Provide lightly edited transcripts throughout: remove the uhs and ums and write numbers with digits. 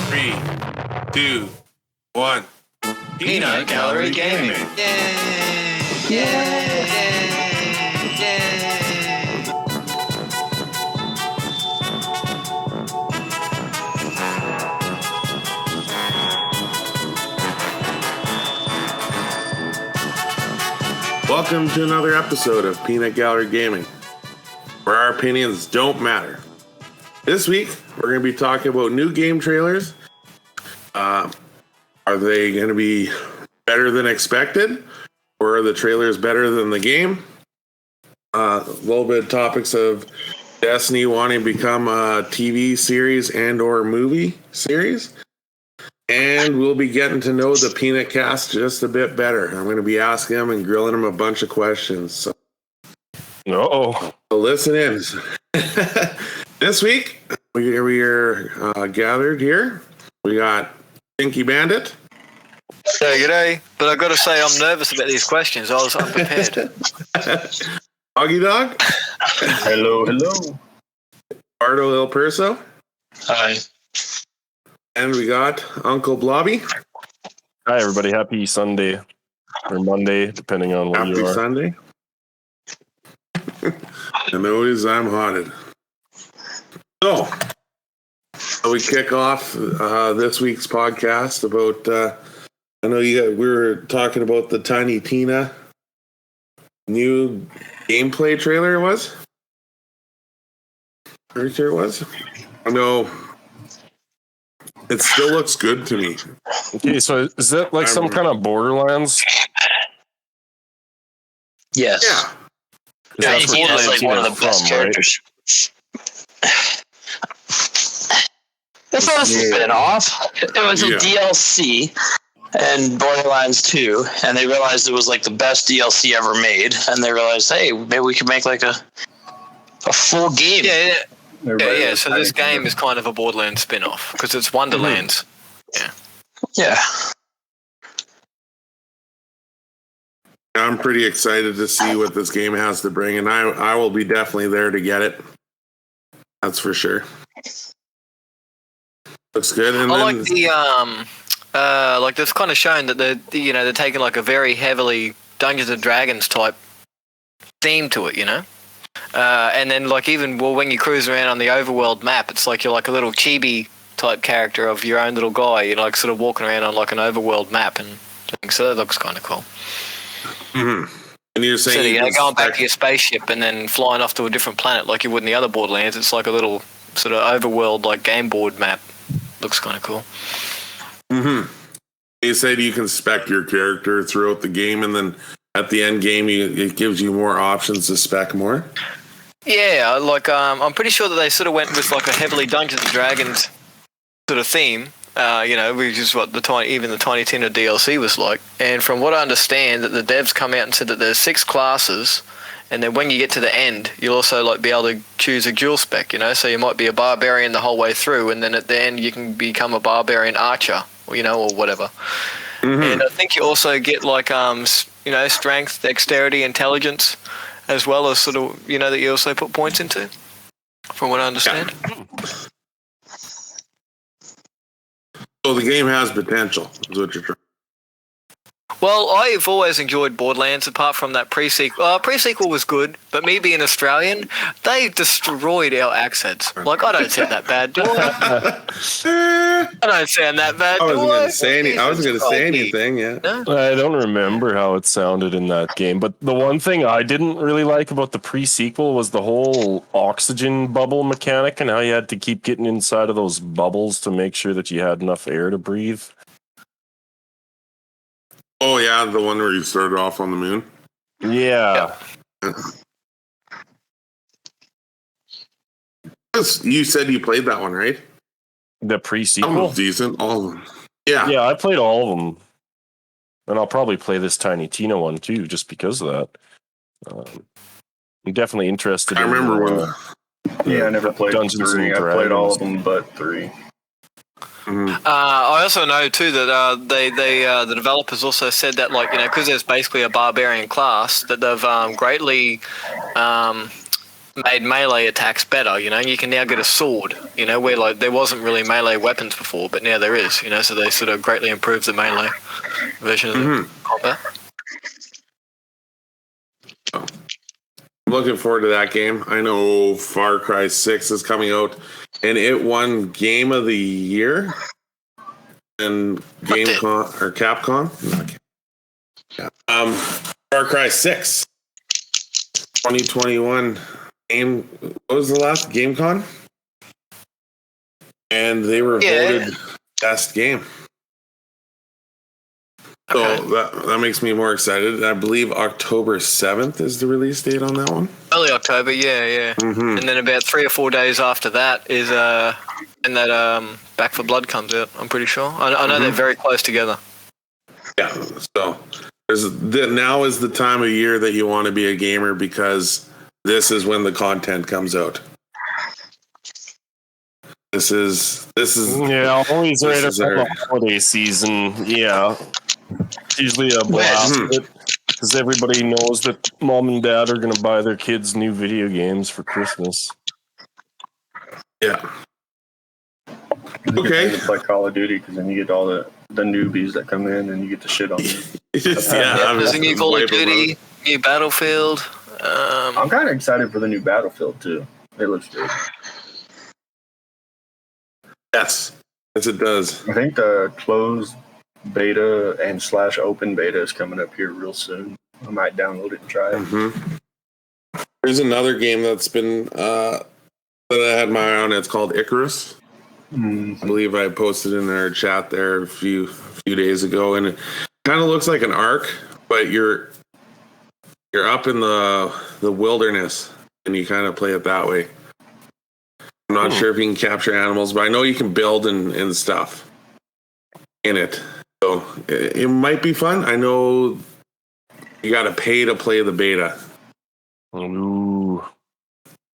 3, 2, 1. Peanut Gallery Gaming. Yay! Yay! Welcome to another episode of Peanut Gallery Gaming, where our opinions don't matter. This week, we're going to be talking about new game trailers. Are they going to be better than expected? Or are the trailers better than the game? A little bit of topics of Destiny wanting to become a TV series and or movie series. And we'll be getting to know the Peanut Cast just a bit better. I'm going to be asking them and grilling them a bunch of questions. So listen in. This week, we are gathered here. We got Pinky Bandit. Hey, g'day. But I've got to say, I'm nervous about these questions. I was unprepared. Doggy Dog. Hello. Bardo Il Perso. Hi. And we got Uncle Blobby. Hi, everybody. Happy Sunday or Monday, depending on where you are. Happy Sunday. And always I'm haunted. So, we kick off this week's podcast about. I know we were talking about the Tiny Tina new gameplay trailer. It was. Pretty sure it was. I know. It still looks good to me. Okay, so is that like some kind of Borderlands? Yes. Yeah. Tiny Tina's like one of the best characters. It's not a spin-off. It was a DLC and Borderlands 2, and they realized it was like the best DLC ever made, and they realized, hey, maybe we could make like a full game. Yeah. So this game is kind of a Borderlands spin-off because it's Wonderlands. Yeah. I'm pretty excited to see what this game has to bring, and I will be definitely there to get it. That's for sure. Looks good. And I like the like that's kind of shown that they're taking like a very heavily Dungeons and Dragons type theme to it, and then like even when you cruise around on the overworld map, it's like you're like a little chibi type character of your own little guy. You're like sort of walking around on like an overworld map and things. So that looks kind of cool. Mm-hmm. And you're saying going back to your spaceship and then flying off to a different planet like you would in the other Borderlands. It's like a little sort of overworld like game board map. Looks kind of cool. Mm-hmm. You said you can spec your character throughout the game, and then at the end game, it gives you more options to spec more. Yeah, like I'm pretty sure that they sort of went with like a heavily Dungeons and Dragons sort of theme. Which is what the Tiny Tina DLC was like. And from what I understand, that the devs come out and said that there's 6 classes, and then when you get to the end, you'll also like be able to choose a dual spec. So you might be a barbarian the whole way through, and then at the end you can become a barbarian archer, or whatever. Mm-hmm. And I think you also get like strength, dexterity, intelligence, as well as sort of that you also put points into. From what I understand. Yeah. So the game has potential, is what you're trying. Well, I've always enjoyed Borderlands, apart from that pre-sequel. Pre-sequel was good, but me being Australian, they destroyed our accents. Like, I don't sound that bad, do I? I don't sound that bad, I wasn't going to say anything, yeah. No? I don't remember how it sounded in that game, but the one thing I didn't really like about the pre-sequel was the whole oxygen bubble mechanic and how you had to keep getting inside of those bubbles to make sure that you had enough air to breathe. Oh, yeah, the one where you started off on the moon? Yeah. You said you played that one, right? The pre-sequel? That was decent, all of them. Yeah. Yeah, I played all of them. And I'll probably play this Tiny Tina one, too, just because of that. I'm definitely interested I remember when... I never played Dungeons 3. I played all of them but 3. Mm-hmm. I also know too that the developers also said that because there's basically a barbarian class that they've greatly made melee attacks better. You can now get a sword. Where like there wasn't really melee weapons before, but now there is. So they sort of greatly improved the melee version of the combat. Looking forward to that game. I know Far Cry 6 is coming out, and it won Game of the Year and Capcom. Far Cry 6, 2021 game. What was the last GameCon? And they were voted best game. So that makes me more excited. I believe October 7th is the release date on that one. Early October, yeah. Mm-hmm. And then about 3 or 4 days after that is and that Back for Blood comes out. I'm pretty sure. I know they're very close together. Yeah. So now is the time of year that you want to be a gamer because this is when the content comes out. This is always right after the holiday season. Yeah. Usually a blast because everybody knows that mom and dad are going to buy their kids new video games for Christmas. Yeah. Okay. You play Call of Duty because then you get all the newbies that come in and you get to shit on them. There's a new Call of Duty, new Battlefield. I'm kind of excited for the new Battlefield too. It looks good. Yes, it does. I think the closed beta and / open beta is coming up here real soon. I might download it and try it. Mm-hmm. There's another game that's been that I had my eye on. It's called Icarus. I believe I posted in our chat there a few days ago, and it kind of looks like an Ark, but you're up in the wilderness, and you kind of play it that way. I'm not sure if you can capture animals, but I know you can build and stuff in it. So it might be fun. I know you got to pay to play the beta. Ooh.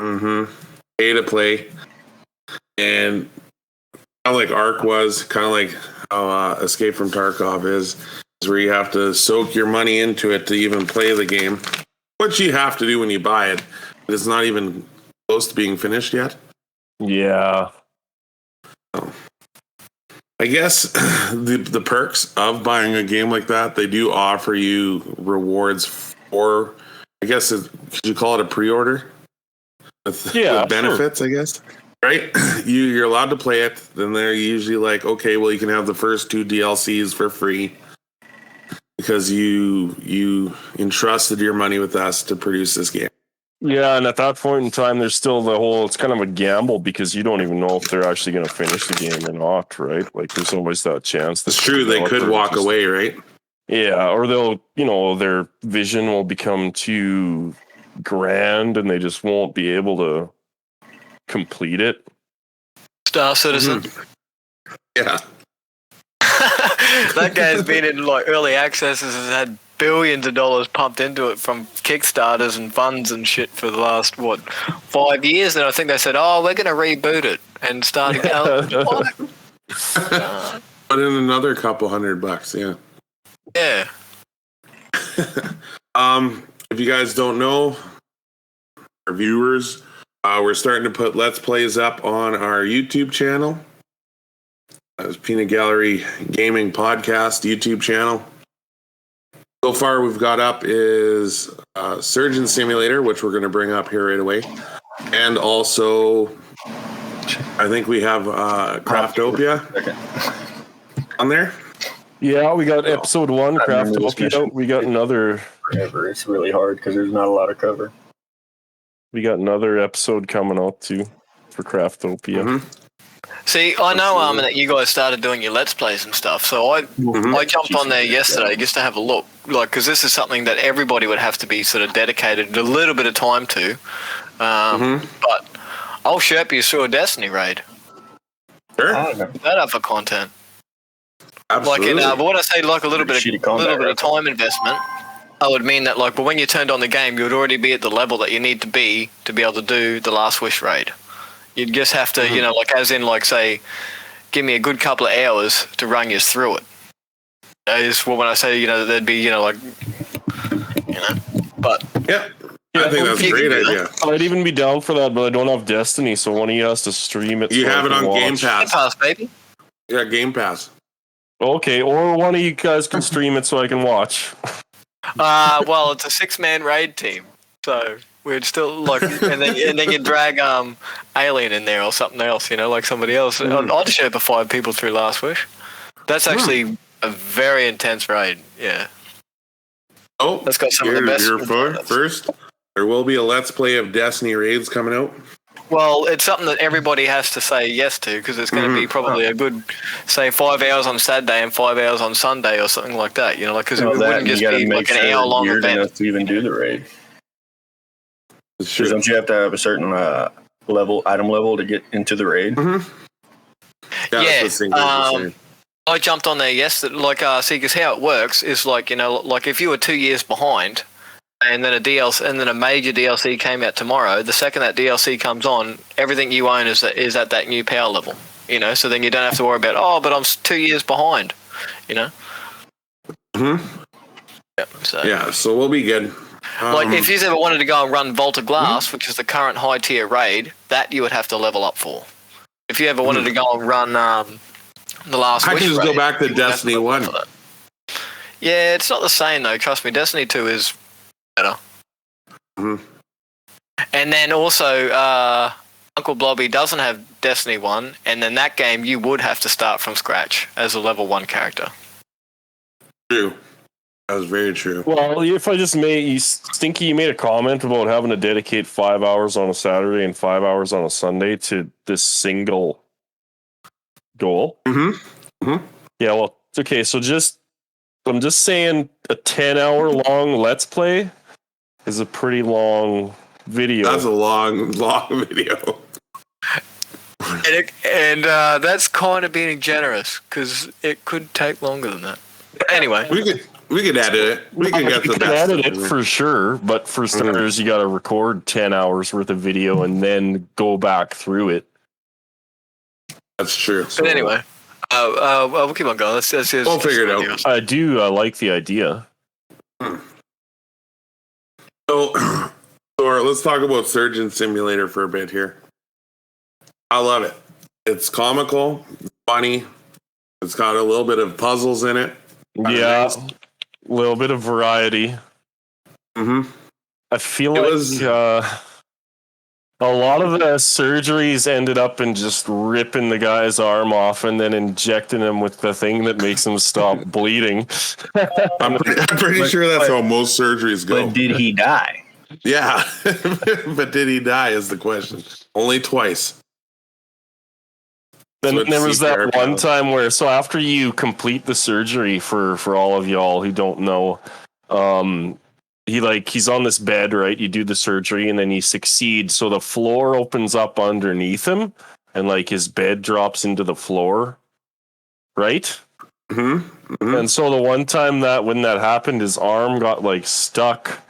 Mm-hmm. Pay to play. And kind of like Ark was, kind of like how Escape from Tarkov is where you have to soak your money into it to even play the game, which you have to do when you buy it. It's not even close to being finished yet. Yeah. I guess the perks of buying a game like that, they do offer you rewards for, I guess, could you call it a pre-order? With benefits, sure. I guess. Right? You're allowed to play it. Then they're usually like, okay, well, you can have the first 2 DLCs for free because you entrusted your money with us to produce this game. Yeah, and at that point in time, there's still it's kind of a gamble because you don't even know if they're actually going to finish the game or not, right? Like, there's always that chance. It's true, they could walk away, right? Yeah, or they'll, their vision will become too grand and they just won't be able to complete it. Star Citizen. Mm-hmm. Yeah. That guy's been in early access and has had billions of dollars pumped into it from Kickstarters and funds and shit for the last 5 years, and I think they said, we're going to reboot it and start again. Put in another couple $100, yeah. If you guys don't know, our viewers, we're starting to put Let's Plays up on our YouTube channel. That's Peanut Gallery Gaming Podcast YouTube channel. So far, we've got up is Surgeon Simulator, which we're going to bring up here right away. And also, I think we have Craftopia on there. Yeah, we got episode 1, Craftopia. We got another... Forever. It's really hard because there's not a lot of cover. We got another episode coming out, too, for Craftopia. Mm-hmm. See, I know that you guys started doing your Let's Plays and stuff, so I jumped on there yesterday just to have a look, because this is something that everybody would have to be sort of dedicated a little bit of time to. But I'll Sherp you through a Destiny raid. Sure. That up for content. Absolutely. But when I say a little bit of time investment, I would mean that but when you turned on the game, you would already be at the level that you need to be able to do the Last Wish raid. You'd just have to, say, give me a good couple of hours to run you through it. That is when I say, there'd be, but... Yeah. I think that's a great idea. I'd even be down for that, but I don't have Destiny, so one of you has to stream it. You so have it on Game Game Pass. Pass, baby. Yeah, Game Pass. Okay, or one of you guys can stream it so I can watch. Well, it's a 6-man raid team, so we'd still like, and then you drag Alien in there or something else, like somebody else. I'd share the 5 people through Last Wish. That's actually a very intense raid. Yeah. Oh, that's got some of the best. First, there will be a Let's Play of Destiny raids coming out. Well, it's something that everybody has to say yes to because it's going to be probably a good, say, 5 hours on Saturday and 5 hours on Sunday or something like that. Because it wouldn't just be like an hour-long event. Enough to even do the raid. Because don't you have to have a certain item level to get into the raid? Yeah. I jumped on there yesterday. Because how it works is like if you were 2 years behind. And then a major DLC came out tomorrow. The second that DLC comes on, everything you own is at that new power level. So then you don't have to worry about but I'm 2 years behind. So we'll be good. If you ever wanted to go and run Vault of Glass, which is the current high tier raid, that you would have to level up for. If you ever wanted to go and run the Last Wish, I can just raid, go back to Destiny 1. Yeah, it's not the same though. Trust me, Destiny 2 is better. And then also Uncle Blobby doesn't have Destiny 1, and then that game you would have to start from scratch as a level 1 character. True. That was very true. Well, if I just Stinky, you made a comment about having to dedicate 5 hours on a Saturday and 5 hours on a Sunday to this single goal. Yeah, well, okay, so I'm just saying a 10-hour long Let's Play is a pretty long video. That's a long video. And that's kind of being generous because it could take longer than that. But anyway, we could edit it. We could get the best. Edit it for sure, but for starters, you got to record 10 hours worth of video and then go back through it. That's true. But anyway, we'll keep on going. Let's we'll figure it out. I do like the idea. So, let's talk about Surgeon Simulator for a bit here. I love it. It's comical, funny. It's got a little bit of puzzles in it. Yeah, a little bit of variety. I feel a lot of the surgeries ended up in just ripping the guy's arm off and then injecting him with the thing that makes him stop bleeding. I'm pretty sure that's how most surgeries go. But did he die? Yeah, but did he die is the question. Only twice. Then there was that one time where, so after you complete the surgery, for all of y'all who don't know, he's on this bed, right? You do the surgery and then you succeed. So the floor opens up underneath him and his bed drops into the floor, right? And so the one time when that happened, his arm got stuck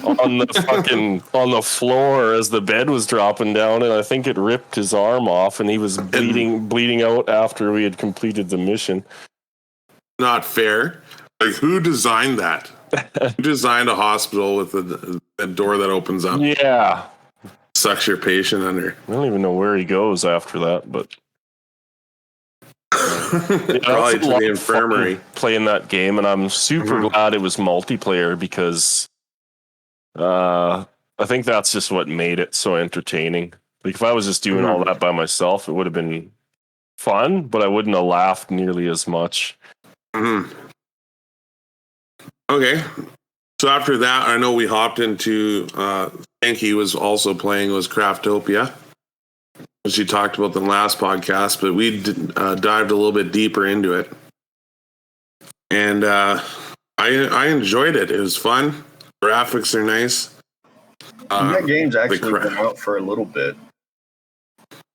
on the floor as the bed was dropping down, and I think it ripped his arm off, and he was bleeding out after we had completed the mission. Not fair. Who designed that? Who designed a hospital with a door that opens up? Yeah, sucks your patient under. I don't even know where he goes after that, but probably to the infirmary playing that game, and I'm super glad it was multiplayer because I think that's just what made it so entertaining. If I was just doing all that by myself, it would have been fun, but I wouldn't have laughed nearly as much. Okay, so after that, I know we hopped into Stinky was also playing was Craftopia, which you talked about the last podcast, but we dived a little bit deeper into it, and I enjoyed it. It was fun. Graphics are nice. That game's actually been out for a little bit.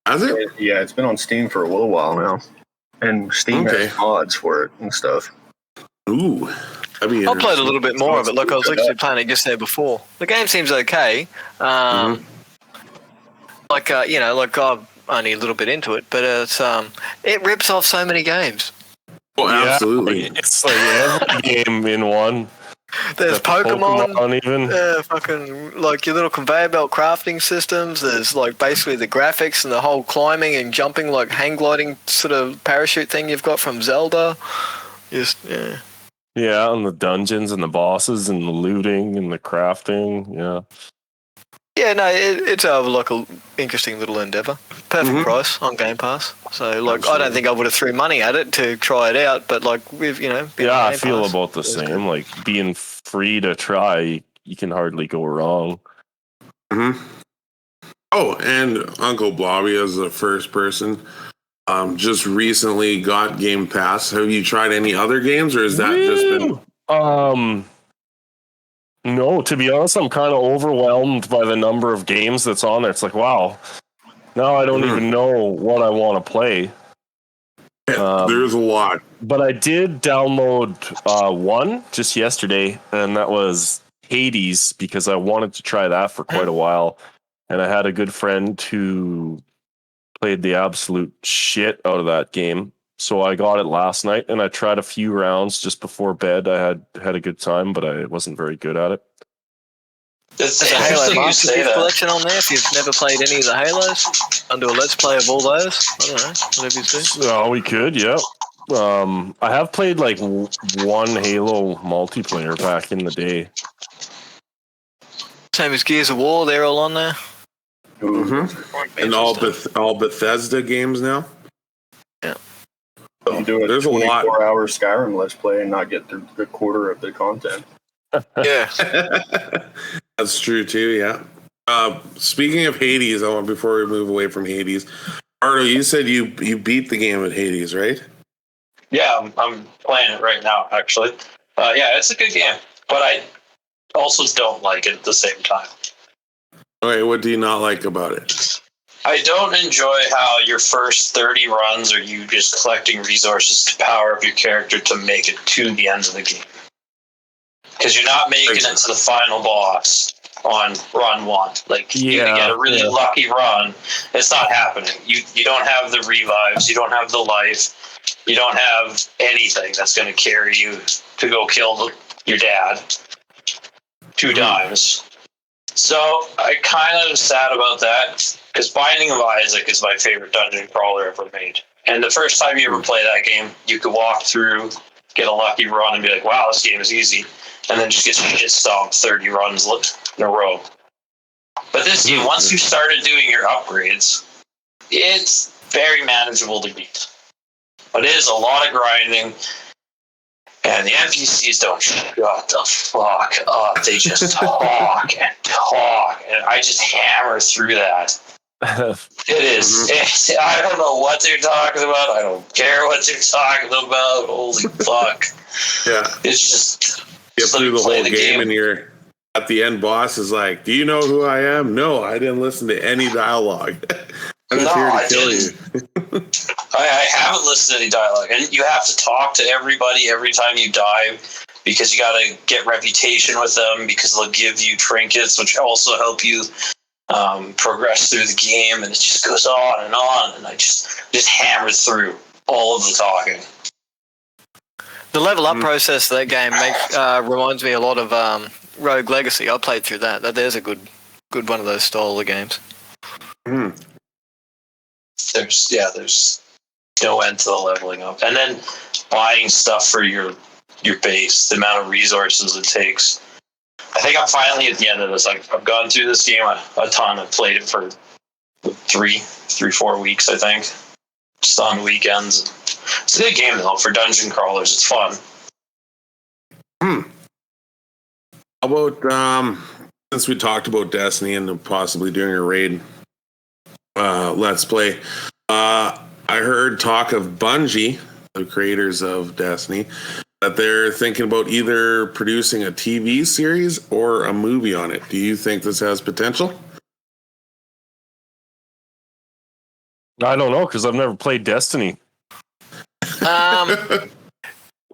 Has it? Yeah, it's been on Steam for a little while now, and Steam has mods for it and stuff. Ooh. I played a little bit more of it. Like I was literally playing it just there before. The game seems okay. I've only a little bit into it, but it rips off so many games. Oh, absolutely! It's every game in one. There's Pokemon, even. fucking like your little conveyor belt crafting systems. There's like basically the graphics and the whole climbing and jumping, like hang gliding sort of parachute thing you've got from Zelda. Yeah. Yeah, and the dungeons and the bosses and the looting and the crafting. Yeah. Yeah, no, it's like a interesting little endeavor. Perfect price on Game Pass. So, like, I don't think I would have threw money at it to try it out, but like we've, I feel about the same. Like being free to try, you can hardly go wrong. Mm-hmm. Oh, and Uncle Blobby as the first person, just recently got Game Pass. Have you tried any other games, or is that just been? No, to be honest, I'm kind of overwhelmed by the number of games that's on there. It's like, wow, now I don't even know what I want to play. There's a lot. But I did download one just yesterday, and that was Hades, because I wanted to try that for quite a while. And I had a good friend who played the absolute shit out of that game. So I got it last night, and I tried a few rounds just before bed. I had a good time, but I wasn't very good at it. It's There's a Halo interesting you Master say Chief that. collection on there if you've never played any of the Halos. I'll do a Let's Play of all those. I don't know, whatever you see. Oh, we could, yeah. I have played like one Halo multiplayer back in the day. Same as Gears of War, they're all on there. Mm-hmm. And all Bethesda games now. Yeah. You do a There's a lot. 24-hour Skyrim Let's Play and not get through a quarter of the content. Yeah. That's true too, yeah. Speaking of Hades, before we move away from Hades, Ardo, you said you beat the game at Hades, right? Yeah, I'm playing it right now, actually. Yeah, it's a good game, but I also don't like it at the same time. Okay, what do you not like about it? I don't enjoy how your first 30 runs are you just collecting resources to power up your character to make it to the end of the game. Because you're not making it to the final boss on run one. Like, you can get a really lucky run. It's not happening. You don't have the revives. You don't have the life. You don't have anything that's going to carry you to go kill your dad 2 times. So I kind of sad about that, because Binding of Isaac is my favorite dungeon crawler ever made. And the first time you ever play that game, you could walk through, get a lucky run, and be like, wow, this game is easy. And then just get shit stomped 30 runs in a row. But this game, once you started doing your upgrades, it's very manageable to beat. But it is a lot of grinding, and the NPCs don't shut the fuck up. They just talk and talk, and I just hammer through that. It is. I don't know what they're talking about. I don't care what they're talking about. Holy fuck. Yeah. It's just... Get through the whole game and you're at the end boss is like, do you know who I am? No, I didn't listen to any dialogue. I'm just here to kill you. I haven't listened to any dialogue. And you have to talk to everybody every time you die, because you got to get reputation with them, because they'll give you trinkets, which also help you progress through the game. And it just goes on. And I just hammered through all of the talking. The level up process of that game reminds me a lot of Rogue Legacy. I played through that. There's a good one of those style of games. There's no end to the leveling up, and then buying stuff for your base. The amount of resources it takes. I think I'm finally at the end of this. I've gone through this game a ton. I've played it for 4 weeks, I think, just on weekends. It's a good game, though, for dungeon crawlers. It's fun. How about, since we talked about Destiny and possibly doing a raid Let's Play, I heard talk of Bungie, the creators of Destiny, that they're thinking about either producing a TV series or a movie on it. Do you think this has potential? I don't know, because I've never played Destiny.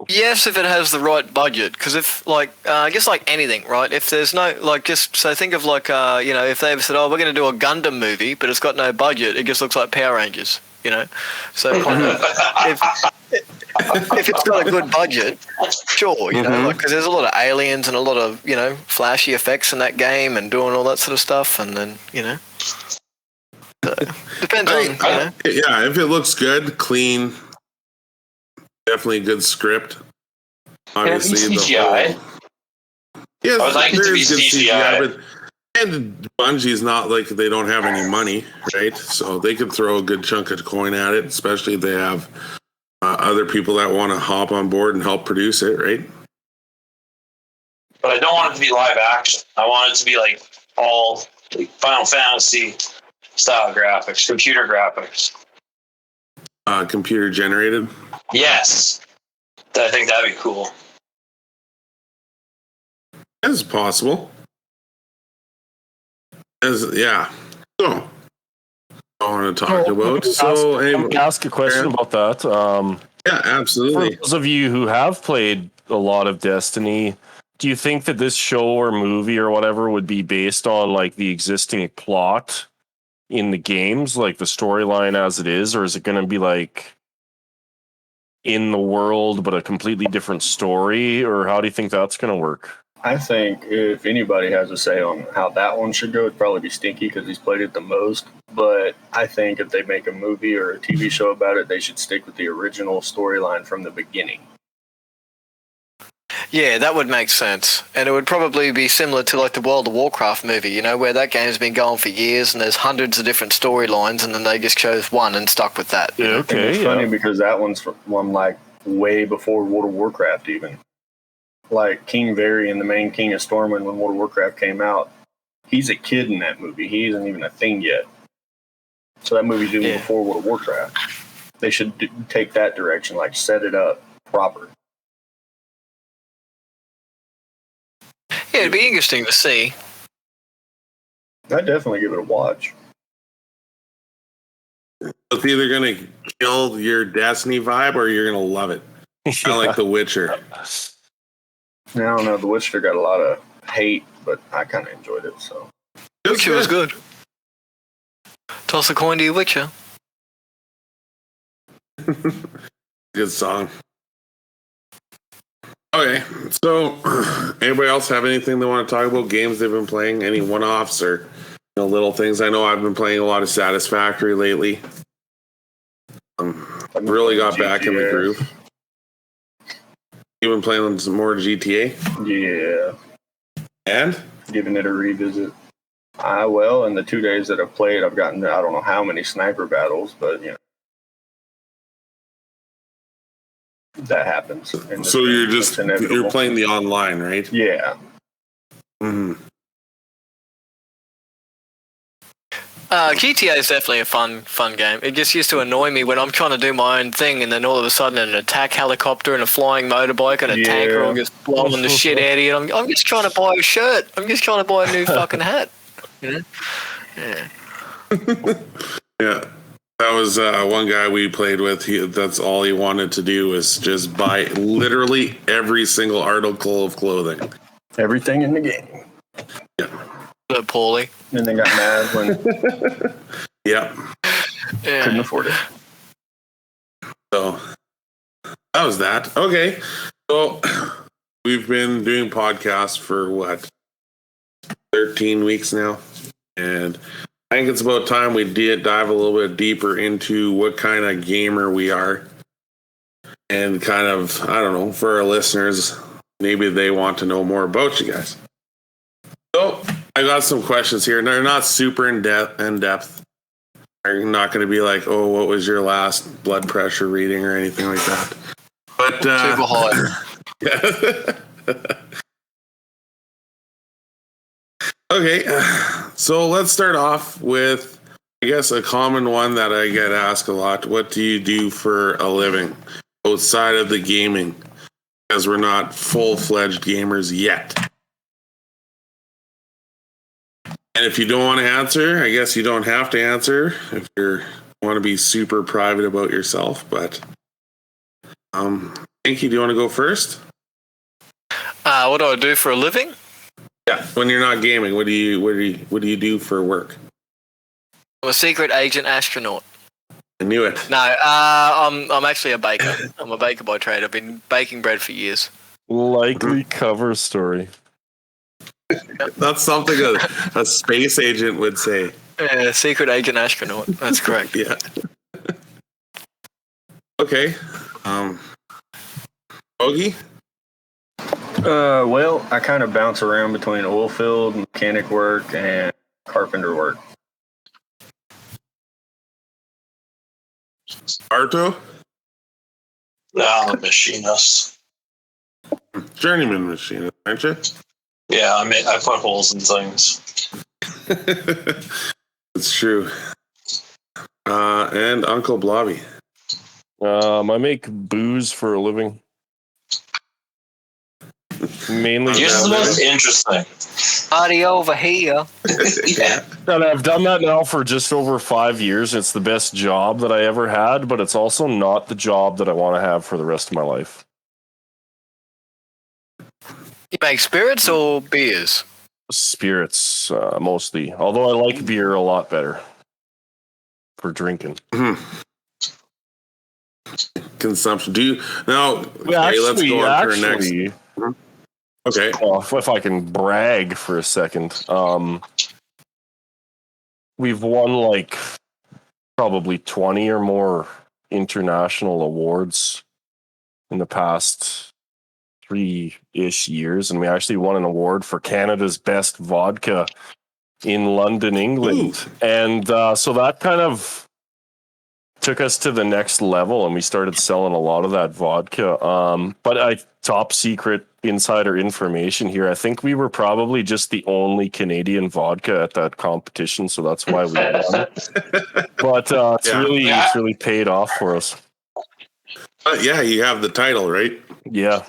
Yes, if it has the right budget, because if I guess like anything, right? If there's no so think of if they've said, oh, we're going to do a Gundam movie, but it's got no budget, it just looks like Power Rangers, So if it's got a good budget, sure, you know, like because there's a lot of aliens and a lot of flashy effects in that game and doing all that sort of stuff, and then so, depends on Yeah, if it looks good, clean, definitely good script. Obviously, CGI. Yes, I would like it to be good CGI. but and Bungie's not like they don't have any money, right? So they could throw a good chunk of coin at it, especially if they have other people that want to hop on board and help produce it, right? But I don't want it to be live action. I want it to be like all like Final Fantasy style graphics, computer graphics. Computer generated. Yes, I think that'd be cool. It's possible. So, I want to talk about. So, ask a question about that. Yeah, absolutely. For those of you who have played a lot of Destiny, do you think that this show or movie or whatever would be based on like the existing plot in the games, like the storyline as it is, or is it going to be like in the world but a completely different story, or how do you think that's going to work? I think if anybody has a say on how that one should go, it'd probably be Stinky because he's played it the most. But I think if they make a movie or a TV show about it, they should stick with the original storyline from the beginning. Yeah, that would make sense. And it would probably be similar to like the World of Warcraft movie, where that game's been going for years and there's hundreds of different storylines and then they just chose one and stuck with that. Yeah, okay. And it's funny because that one's one like way before World of Warcraft even. Like King Varian, the main king of Stormwind, when World of Warcraft came out, he's a kid in that movie. He isn't even a thing yet. So that movie's even before World of Warcraft. They should take that direction, like set it up proper. Yeah, it'd be interesting to see. I'd definitely give it a watch. It's either going to kill your Destiny vibe or you're going to love it. Kind of like The Witcher. I don't know. The Witcher got a lot of hate, but I kind of enjoyed it. So Witcher was good. Toss a coin to your Witcher. Good song. Okay, so anybody else have anything they want to talk about? Games they've been playing? Any one-offs or little things? I know I've been playing a lot of Satisfactory lately. I've really got back in the groove. You've been playing some more GTA? yeah. And? Giving it a revisit. Well, in the 2 days that I've played, I've gotten I don't know how many sniper battles, but that happens. So you're playing the online, right? Yeah. Mm-hmm. GTA is definitely a fun game. It just used to annoy me when I'm trying to do my own thing and then all of a sudden an attack helicopter and a flying motorbike and a tanker all just blowing the shit out of you. I'm just trying to buy a shirt. I'm just trying to buy a new fucking hat. Yeah. Yeah. That was one guy we played with. That's all he wanted to do was just buy literally every single article of clothing. Everything in the game. Yeah. Poorly. And then got mad when couldn't afford it. So that was that. Okay. So we've been doing podcasts for 13 weeks now. And I think it's about time we did dive a little bit deeper into what kind of gamer we are. And kind of, I don't know, for our listeners, maybe they want to know more about you guys. So I got some questions here, and they're not super in depth. They're not going to be like, "Oh, what was your last blood pressure reading?" or anything like that. But super high. Okay, so let's start off with, I guess, a common one that I get asked a lot. What do you do for a living outside of the gaming? Because we're not full-fledged gamers yet. And if you don't want to answer, I guess you don't have to answer if you want to be super private about yourself. But, Inky, do you want to go first? What do I do for a living? Yeah, when you're not gaming, what do you do for work? I'm a secret agent astronaut. I knew it. No, I'm actually a baker. I'm a baker by trade. I've been baking bread for years. Likely cover story. That's something a space agent would say. Secret agent astronaut. That's correct. Yeah. Okay. Bogey? Well, I kind of bounce around between oil field, mechanic work, and carpenter work. Arto? No, I'm a machinist. Journeyman machinist, aren't you? Yeah, I put holes in things. It's true. And Uncle Blobby. I make booze for a living. Mainly. Here's the most interesting. Party over here. Yeah. And I've done that now for just over 5 years. It's the best job that I ever had, but it's also not the job that I want to have for the rest of my life. You make spirits or beers? Spirits, mostly. Although I like beer a lot better for drinking. Consumption. Do you now? Yeah, Okay, let's go on to our next. actually, Okay. well, if I can brag for a second, we've won like probably 20 or more international awards in the past 3-ish years, and we actually won an award for Canada's best vodka in London, England. Ooh. And so that kind of took us to the next level, and we started selling a lot of that vodka. But top secret insider information here, I think we were probably just the only Canadian vodka at that competition, so that's why we won. But it's really paid off for us. Yeah, you have the title, right? Yeah.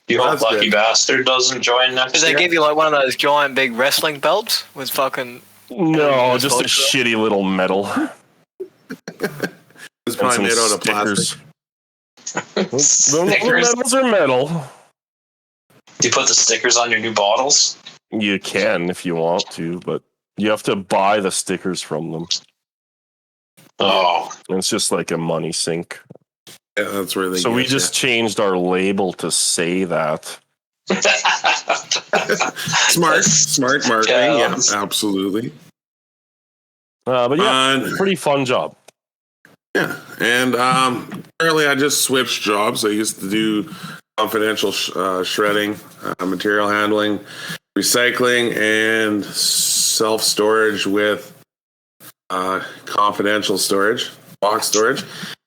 You hope That's Lucky good. Bastard doesn't join next Did they year? give you like one of those giant big wrestling belts with fucking... No, just a vodka? shitty little metal. It's probably made out of plastic. The Stickers. metals are metal. Do you put the stickers on your new bottles? You can if you want to, but you have to buy the stickers from them. Oh. And it's just like a money sink. Yeah, that's where they. So get we ya. just changed our label to say that. smart marketing. Yeah. Yeah, absolutely. But yeah, pretty fun job. Yeah, and currently I just switched jobs. I used to do confidential shredding, material handling, recycling, and self-storage with confidential storage, box storage,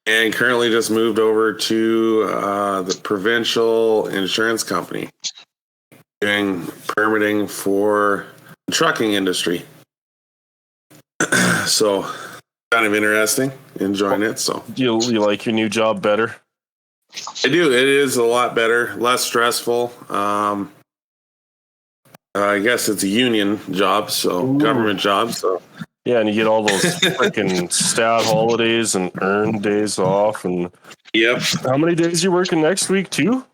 and currently just moved over to the provincial insurance company doing permitting for the trucking industry. So kind of interesting, enjoying it. So You like your new job better? I do. It is a lot better, less stressful. I guess it's a union job, so government job. So Yeah, and you get all those freaking stat holidays and earned days off. And yep, how many days you working next week? 2?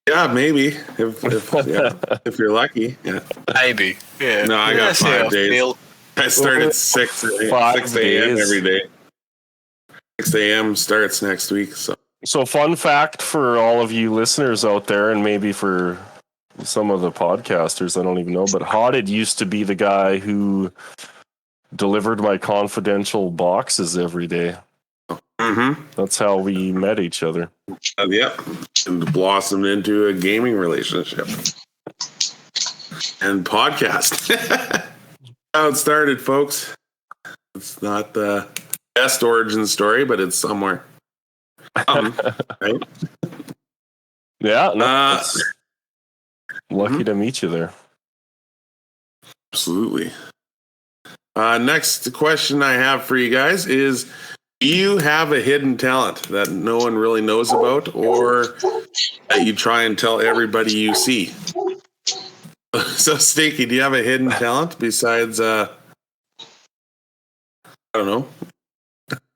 yeah, maybe if you're lucky. Yeah, Maybe. Yeah. no, I got That's how 5 days. feel. I start at 6 5 a.m. days. every day. 6 a.m. starts next week. So fun fact for all of you listeners out there, and maybe for some of the podcasters, I don't even know, but Hodded used to be the guy who delivered my confidential boxes every day. That's how we met each other. Yep, and blossomed into a gaming relationship and podcast. How it started, folks. It's not the best origin story, but it's somewhere. Right? Yeah, no, it's lucky to meet you there. Absolutely. Next question I have for you guys is, do you have a hidden talent that no one really knows about, or that you try and tell everybody you see? So, Stinky, do you have a hidden talent besides, I don't know,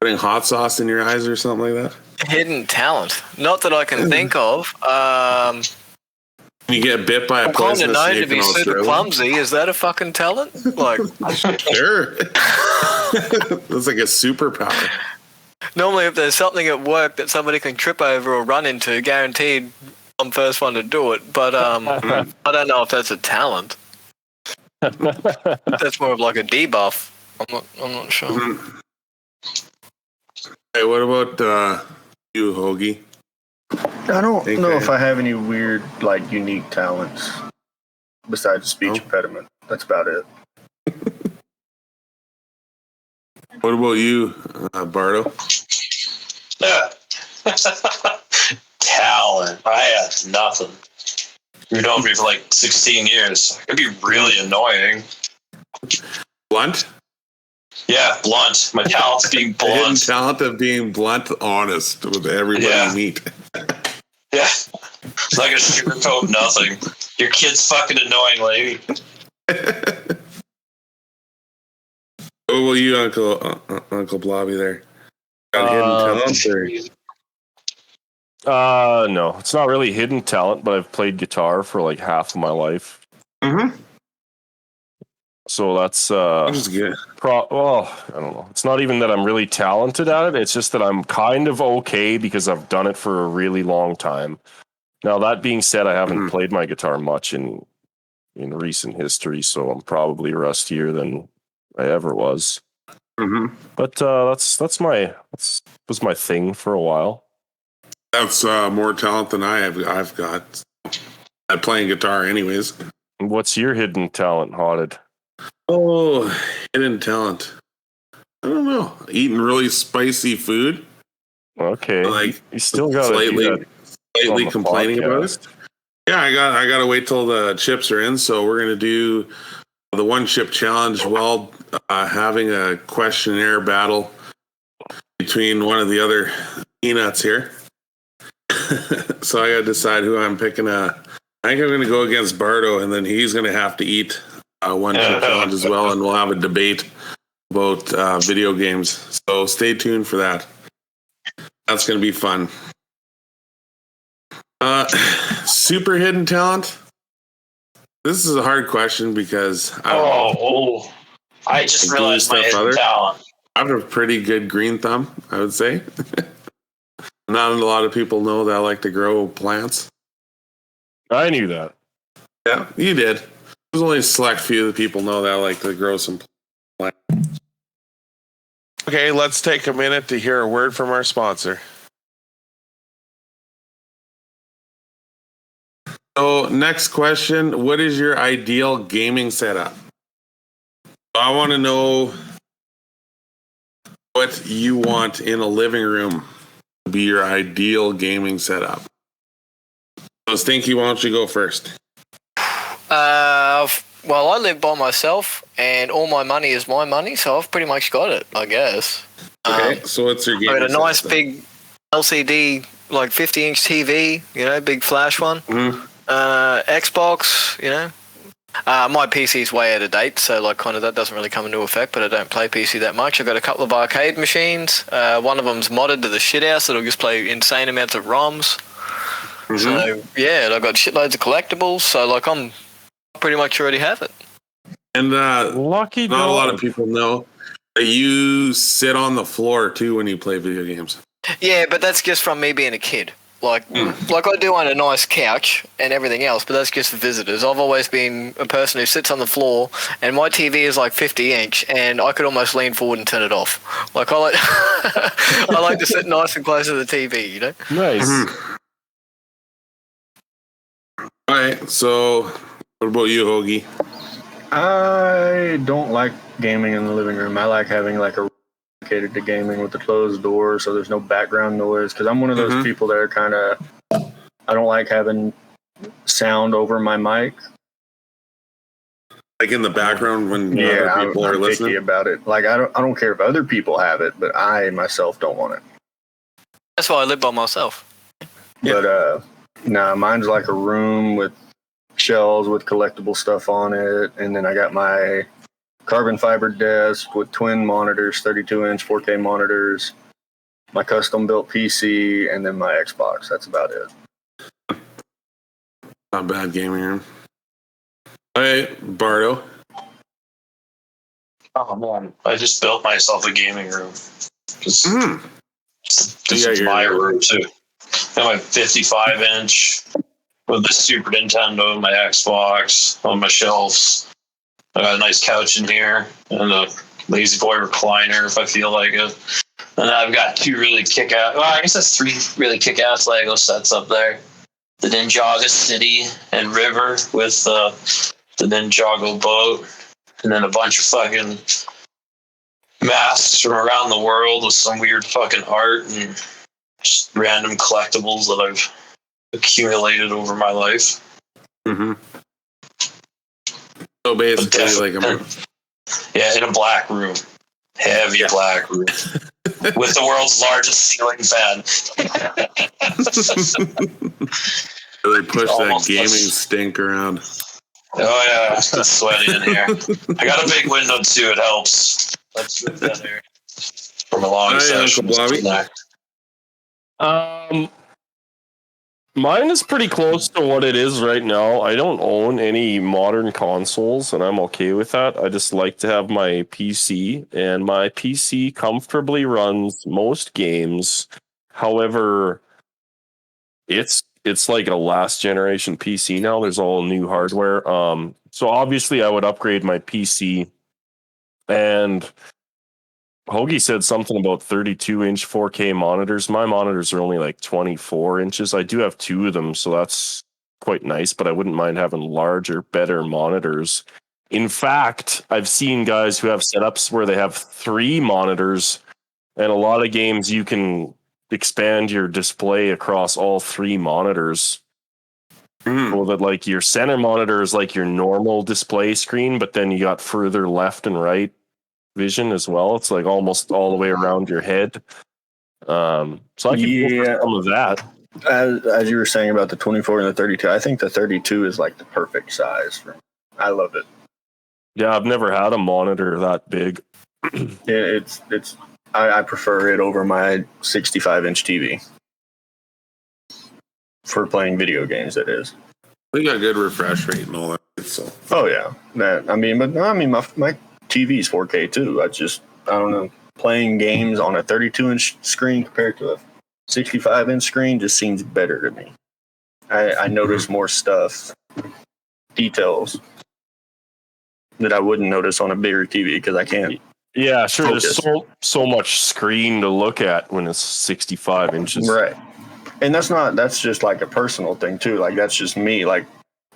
putting hot sauce in your eyes or something like that? Hidden talent. Not that I can think of. You get bit by a I'm kind of poisonous known snake to be in super Australia? clumsy. Is that a fucking talent? Like, Sure. That's like a superpower. normally if there's something at work that somebody can trip over or run into, guaranteed I'm first one to do it, but I don't know if that's a talent. That's more of like a debuff. I'm not sure. Mhm. Hey, what about you, Hoagie? I don't know if I have any weird, like, unique talents besides speech impediment. That's about it. What about you, Bardo? Yeah. Talent. I have nothing. You've known me for like 16 years. It'd be really annoying. Blunt? Yeah, blunt. My talent's being The hidden blunt. talent of being blunt, honest with everybody you meet. Yeah. It's not going to sugarcoat nothing. Your kid's fucking annoying, lady. What about you, Uncle Blobby there? Got hidden talent? No, it's not really hidden talent, but I've played guitar for like half of my life. Mm-hmm. So that's good. well, I don't know. It's not even that I'm really talented at it. It's just that I'm kind of okay because I've done it for a really long time. Now, that being said, I haven't played my guitar much in recent history, so I'm probably rustier than I ever was. Mm-hmm. But that was my thing for a while. That's more talent than I've got. I'm playing guitar anyways. What's your hidden talent, Haunted? Oh, hidden talent. I don't know. Eating really spicy food. Okay, Like you still got slightly complaining about it. Yeah, I got to wait till the chips are in. So we're gonna do the one chip challenge while having a questionnaire battle between one of the other peanuts here. So I got to decide who I'm picking. I think I'm going to go against Bardo, and then he's going to have to eat one chip challenge as well, and we'll have a debate about video games. So stay tuned for that. That's going to be fun. Super hidden talent. This is a hard question because I just realized my hidden talent. I have a pretty good green thumb, I would say. Not a lot of people know that I like to grow plants. I knew that. Yeah, you did. There's only a select few that people know that I like to grow some plants. Okay, let's take a minute to hear a word from our sponsor. So, next question. What is your ideal gaming setup? I want to know what you want in a living room to be your ideal gaming setup. So, Stinky, why don't you go first? Well, I live by myself, and all my money is my money, so I've pretty much got it, I guess. Okay, so what's your gaming I got a nice setup, big LCD, like 50-inch TV, big flash one. Mm-hmm. Xbox, my PC is way out of date, so like kind of that doesn't really come into effect, but I don't play PC that much. I've got a couple of arcade machines. One of them's modded to the shit house, that'll just play insane amounts of ROMs. Mm-hmm. So, yeah, I've got shitloads of collectibles, so like I'm pretty much already have it. And lucky not a lot of people know that you sit on the floor too when you play video games. Yeah, but that's just from me being a kid. Like I do own a nice couch and everything else, but that's just for visitors. I've always been a person who sits on the floor, and my TV is like 50-inch, and I could almost lean forward and turn it off. Like I like, I like to sit nice and close to the TV. Nice. Mm-hmm. All right, so what about you, Hoagie? I don't like gaming in the living room. I like having like a dedicated to gaming with the closed door, so there's no background noise. Because I'm one of those people that are kind of, I don't like having sound over my mic. Like in the background when other people are listening. Picky about it. Like I don't care if other people have it, but I myself don't want it. That's why I live by myself. But mine's like a room with shelves with collectible stuff on it, and then I got my carbon fiber desk with twin monitors, 32-inch 4K monitors, my custom built PC, and then my Xbox. That's about it. Not bad gaming room. All right, Bardo. Oh man, I just built myself a gaming room. It's my room too. I have my 55-inch with the Super Nintendo and my Xbox on my shelves. I got a nice couch in here and a Lazy Boy recliner if I feel like it. And I've got 2 really kick-ass, well, I guess that's 3 really kick-ass Lego sets up there. The Ninjago City and River with the Ninjago boat. And then a bunch of fucking masks from around the world with some weird fucking art and just random collectibles that I've accumulated over my life. Mm-hmm. So basically, like in a black room, heavy black room with the world's largest ceiling fan. Really push that gaming stink around. Oh yeah, it's sweaty in here. I got a big window too. It helps. Let's move that here from a long session. Mine is pretty close to what it is right now. I don't own any modern consoles, and I'm okay with that. I just like to have my PC, and my PC comfortably runs most games. However, it's like a last generation PC now. There's all new hardware. So obviously I would upgrade my PC, and Hoagie said something about 32-inch 4K monitors. My monitors are only like 24 inches. I do have 2 of them, so that's quite nice, but I wouldn't mind having larger, better monitors. In fact, I've seen guys who have setups where they have 3 monitors, and a lot of games you can expand your display across all 3 monitors. So that like your center monitor is like your normal display screen, but then you got further left and right vision as well. It's like almost all the way around your head. So I can go for some of that. As you were saying about the 24 and the 32, I think the 32 is like the perfect size. I love it. Yeah, I've never had a monitor that big. I prefer it over my 65-inch TV for playing video games. That is. We got good refresh rate and all that. So. Oh yeah, my TV's 4K too. I don't know. Playing games on a 32-inch screen compared to a 65-inch screen just seems better to me. I notice more stuff, details that I wouldn't notice on a bigger TV because I can't. Yeah, sure. Focus. There's so much screen to look at when it's 65 inches. Right. And that's just like a personal thing too. Like that's just me. Like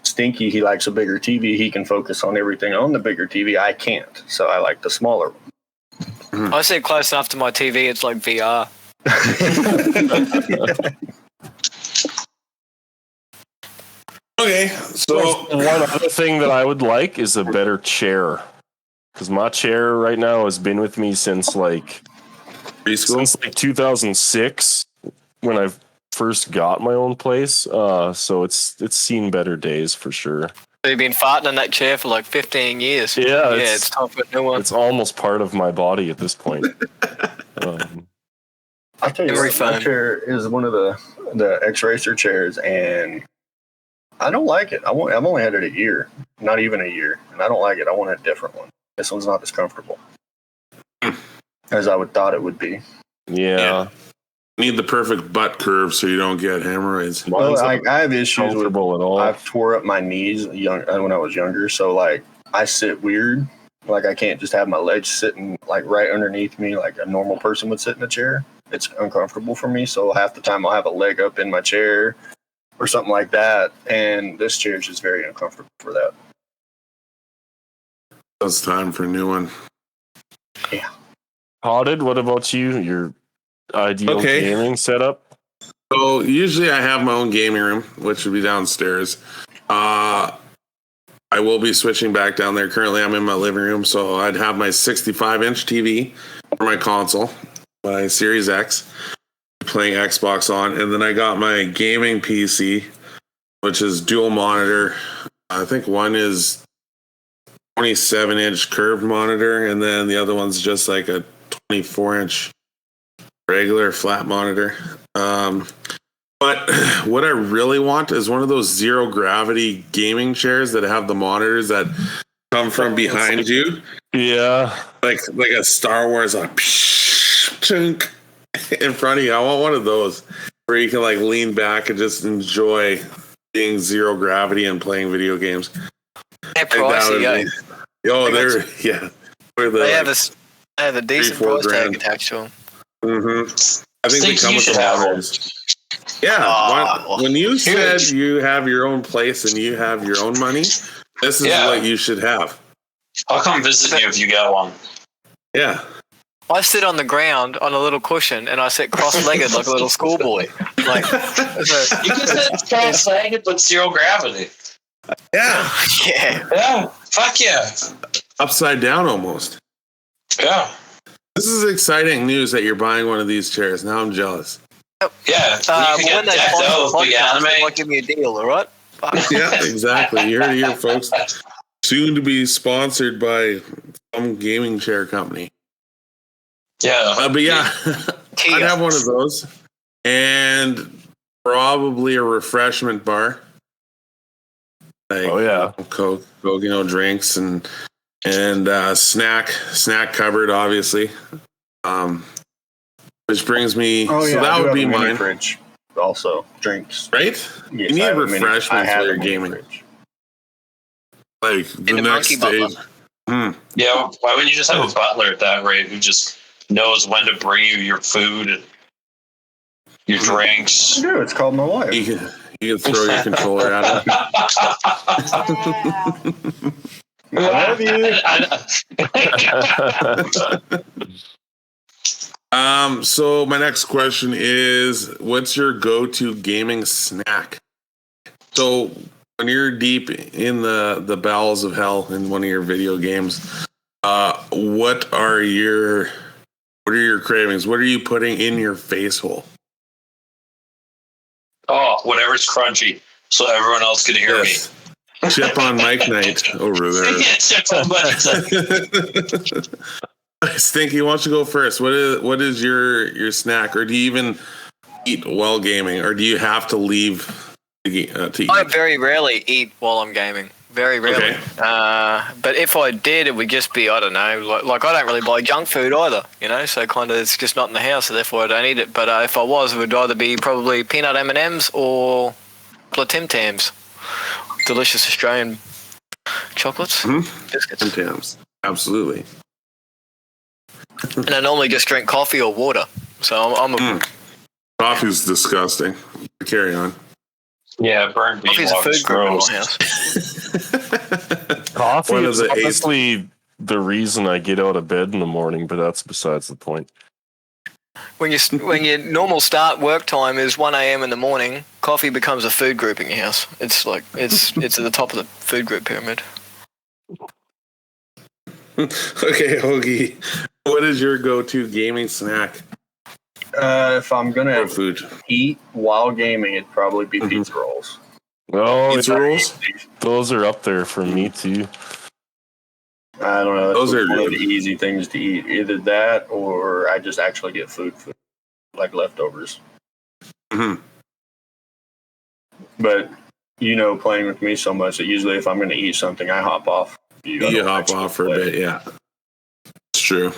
Stinky, he likes a bigger TV. He can focus on everything on the bigger TV. I can't. So I like the smaller one. I sit close enough to my TV, it's like VR. Okay, so one other thing that I would like is a better chair. Because my chair right now has been with me since like 2006 when I first got my own place. So it's seen better days for sure. You've been farting in that chair for like 15 years. Yeah, it's time for a new one. It's almost part of my body at this point. I'll tell you what, my chair is one of the X-Racer chairs, and I don't like it. I've only had it a year, not even a year, and I don't like it. I want a different one. This one's not as comfortable as I would thought it would be. Yeah. Need the perfect butt curve so you don't get hemorrhoids. Well, I have issues with at all. I've tore up my knees when I was younger, so like I sit weird. Like I can't just have my legs sitting like right underneath me like a normal person would sit in a chair. It's uncomfortable for me, so half the time I'll have a leg up in my chair or something like that, and this chair is just very uncomfortable for that. It's time for a new one. Yeah. Potted, what about you? Your ideal gaming setup? So usually I have my own gaming room, which would be downstairs. I will be switching back down there. Currently I'm in my living room, so I'd have my 65-inch TV for my console, my Series X, playing Xbox on, and then I got my gaming PC, which is dual monitor. I think one is 27-inch curved monitor, and then the other one's just like a 24-inch regular flat monitor. But what I really want is one of those zero gravity gaming chairs that have the monitors that come from behind you. Yeah, like a Star Wars, like chunk in front of you. I want one of those where you can like lean back and just enjoy being zero gravity and playing video games. They're pricey, They have a decent price tag attached to them. Mm-hmm. I think they come with the have models. Yeah, when you said you have your own place and you have your own money, this is what you should have. I'll come visit you if you get one. Yeah. I sit on the ground on a little cushion and I sit cross-legged like a little schoolboy. Like, you can sit cross-legged with zero gravity. Yeah. Yeah. Fuck yeah. Upside down almost. Yeah. This is exciting news that you're buying one of these chairs. Now I'm jealous. Yeah. You can get decked out with big anime. Might give me a deal, all right? Yeah, exactly. You heard it here, folks. Soon to be sponsored by some gaming chair company. Yeah. But yeah, I'd have one of those. And probably a refreshment bar. Like, Coke, drinks and snack cupboard, obviously. Which brings me so that would be mine. Fridge. Also drinks. Right? Yes, you need refreshments while you're gaming. Fridge. Like the next day. Yeah, why wouldn't you just have a butler at that rate who just knows when to bring you your food and your drinks? Dude, it's called my wife. You can throw your controller at him. I love you. So my next question is, what's your go-to gaming snack? So when you're deep in the bowels of hell in one of your video games, what are your cravings? What are you putting in your face hole? Oh, whatever's crunchy, so everyone else can hear me. Chip on Mike night over there. Yeah, chip on Mike night. Stinky, why don't you go first? What is your snack, or do you even eat while gaming, or do you have to leave to eat? I very rarely eat while I'm gaming. Very rarely. Okay. But if I did, it would just be, I don't know, like I don't really buy junk food either, so kind of it's just not in the house, so therefore I don't eat it. But if I was, it would either be probably peanut M&Ms or Tim Tams. Delicious Australian chocolates. Biscuits. Tim Tams. Absolutely. And I normally just drink coffee or water. So I'm a... Coffee's disgusting. Carry on. Yeah, burnt bean coffee's a food group in my house. Coffee is honestly the reason I get out of bed in the morning, but that's besides the point. When your normal start work time is 1 a.m. in the morning, coffee becomes a food group in your house. It's like it's at the top of the food group pyramid. Okay, Hoagie, what is your go-to gaming snack? If I'm gonna food eat while gaming, it'd probably be pizza rolls. Oh, pizza rolls? Those are up there for me too. I don't know. Those are one of the easy things to eat. Either that, or I just actually get food like leftovers. Mm-hmm. But playing with me so much that usually if I'm going to eat something, I hop off. You hop off for a bit, yeah. It's true.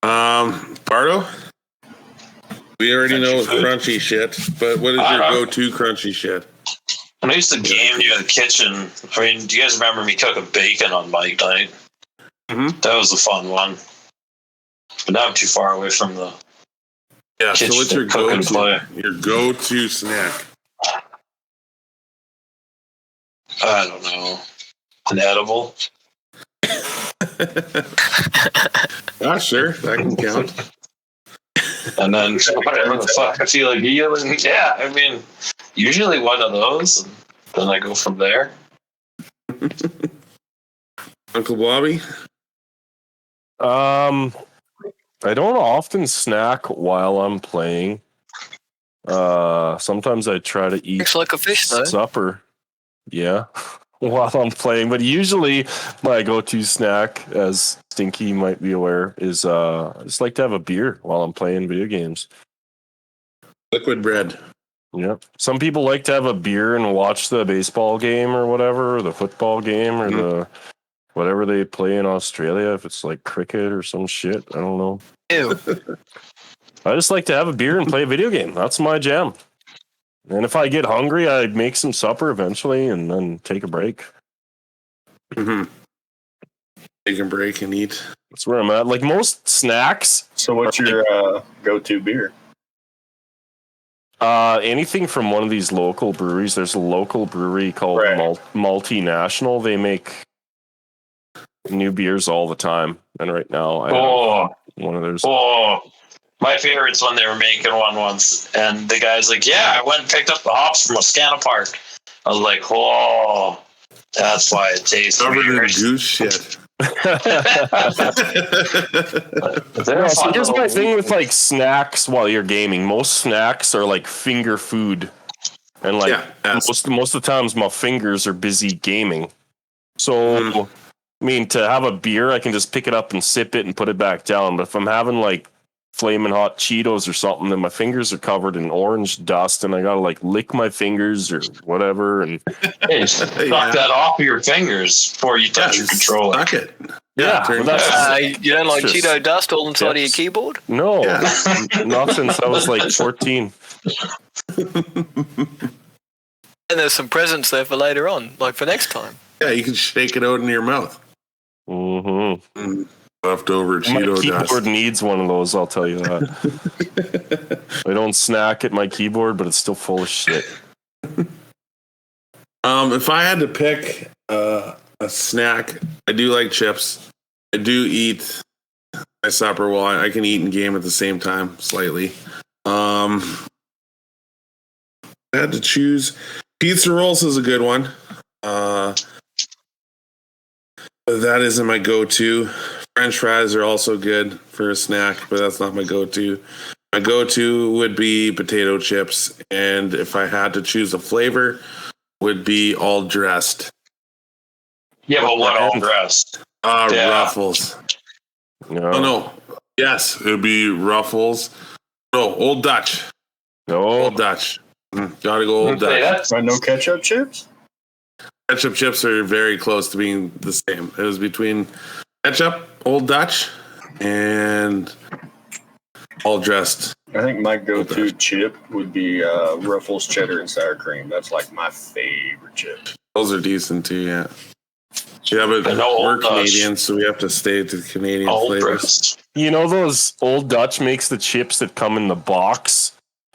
Bardo? We already know crunchy shit, but what is your go-to crunchy shit? When I used to game near the kitchen, I mean, do you guys remember me cooking bacon on Mike night? Mm-hmm. That was a fun one. But now I'm too far away from the kitchen. So what's your go-to snack? I don't know. An edible? Sure. That can count. And then whatever the fuck I feel like eating. Yeah, I mean, usually one of those, and then I go from there. Uncle Bobby? I don't often snack while I'm playing. Sometimes I try to eat like a fish, though. supper. Yeah. While I'm playing, but usually my go-to snack, as Stinky might be aware, is I just like to have a beer while I'm playing video games. Liquid bread. Yeah. Some people like to have a beer and watch the baseball game or whatever, or the football game or the whatever they play in Australia, if it's like cricket or some shit. I don't know. Ew. I just like to have a beer and play a video game. That's my jam. And if I get hungry, I'd make some supper eventually and then take a break. Mm-hmm. Take a break and eat. That's where I'm at. Like most snacks. So what's your go-to beer? Anything from one of these local breweries. There's a local brewery called Multinational. They make new beers all the time. And right now I have one of theirs. Oh, my favorite's when they were making one once. And the guy's like, yeah, I went and picked up the hops from Wascana Park. I was like, oh, that's why it tastes Covered in weird. goose shit. So here's my thing with like snacks while you're gaming. Most snacks are like finger food, and like most of the times my fingers are busy gaming. So I mean, to have a beer, I can just pick it up and sip it and put it back down. But if I'm having like flaming hot Cheetos or something, then my fingers are covered in orange dust, and I gotta like lick my fingers or whatever. And hey, suck that off of your fingers before you touch your controller. Suck it. You don't like Cheeto dust all inside of your keyboard? No, not since I was like 14. And there's some presents there for later on, like for next time. Yeah, you can shake it out in your mouth. Mm-hmm. Leftover Cheeto my keyboard dust. needs one of those, I'll tell you that. I don't snack at my keyboard, but it's still full of shit. If I had to pick a snack, I do like chips. I do eat my supper while I can eat and game at the same time, slightly. I had to choose. Pizza rolls is a good one. That isn't my go-to. French fries are also good for a snack, but that's not my go-to. My go-to would be potato chips, and if I had to choose a flavor, would be all dressed. Yeah, but what all dressed? Ruffles. No. Oh no. Yes, it would be Ruffles. No, Old Dutch. No. Old Dutch. Gotta go Old Dutch. No ketchup chips? Ketchup chips are very close to being the same. It was between ketchup, Old Dutch, and all dressed. I think my go-to chip would be Ruffles cheddar and sour cream. That's like my favorite chip. Those are decent too, yeah. Yeah, but we're Canadians, so we have to stay to Canadian flavors. You know those Old Dutch makes the chips that come in the box,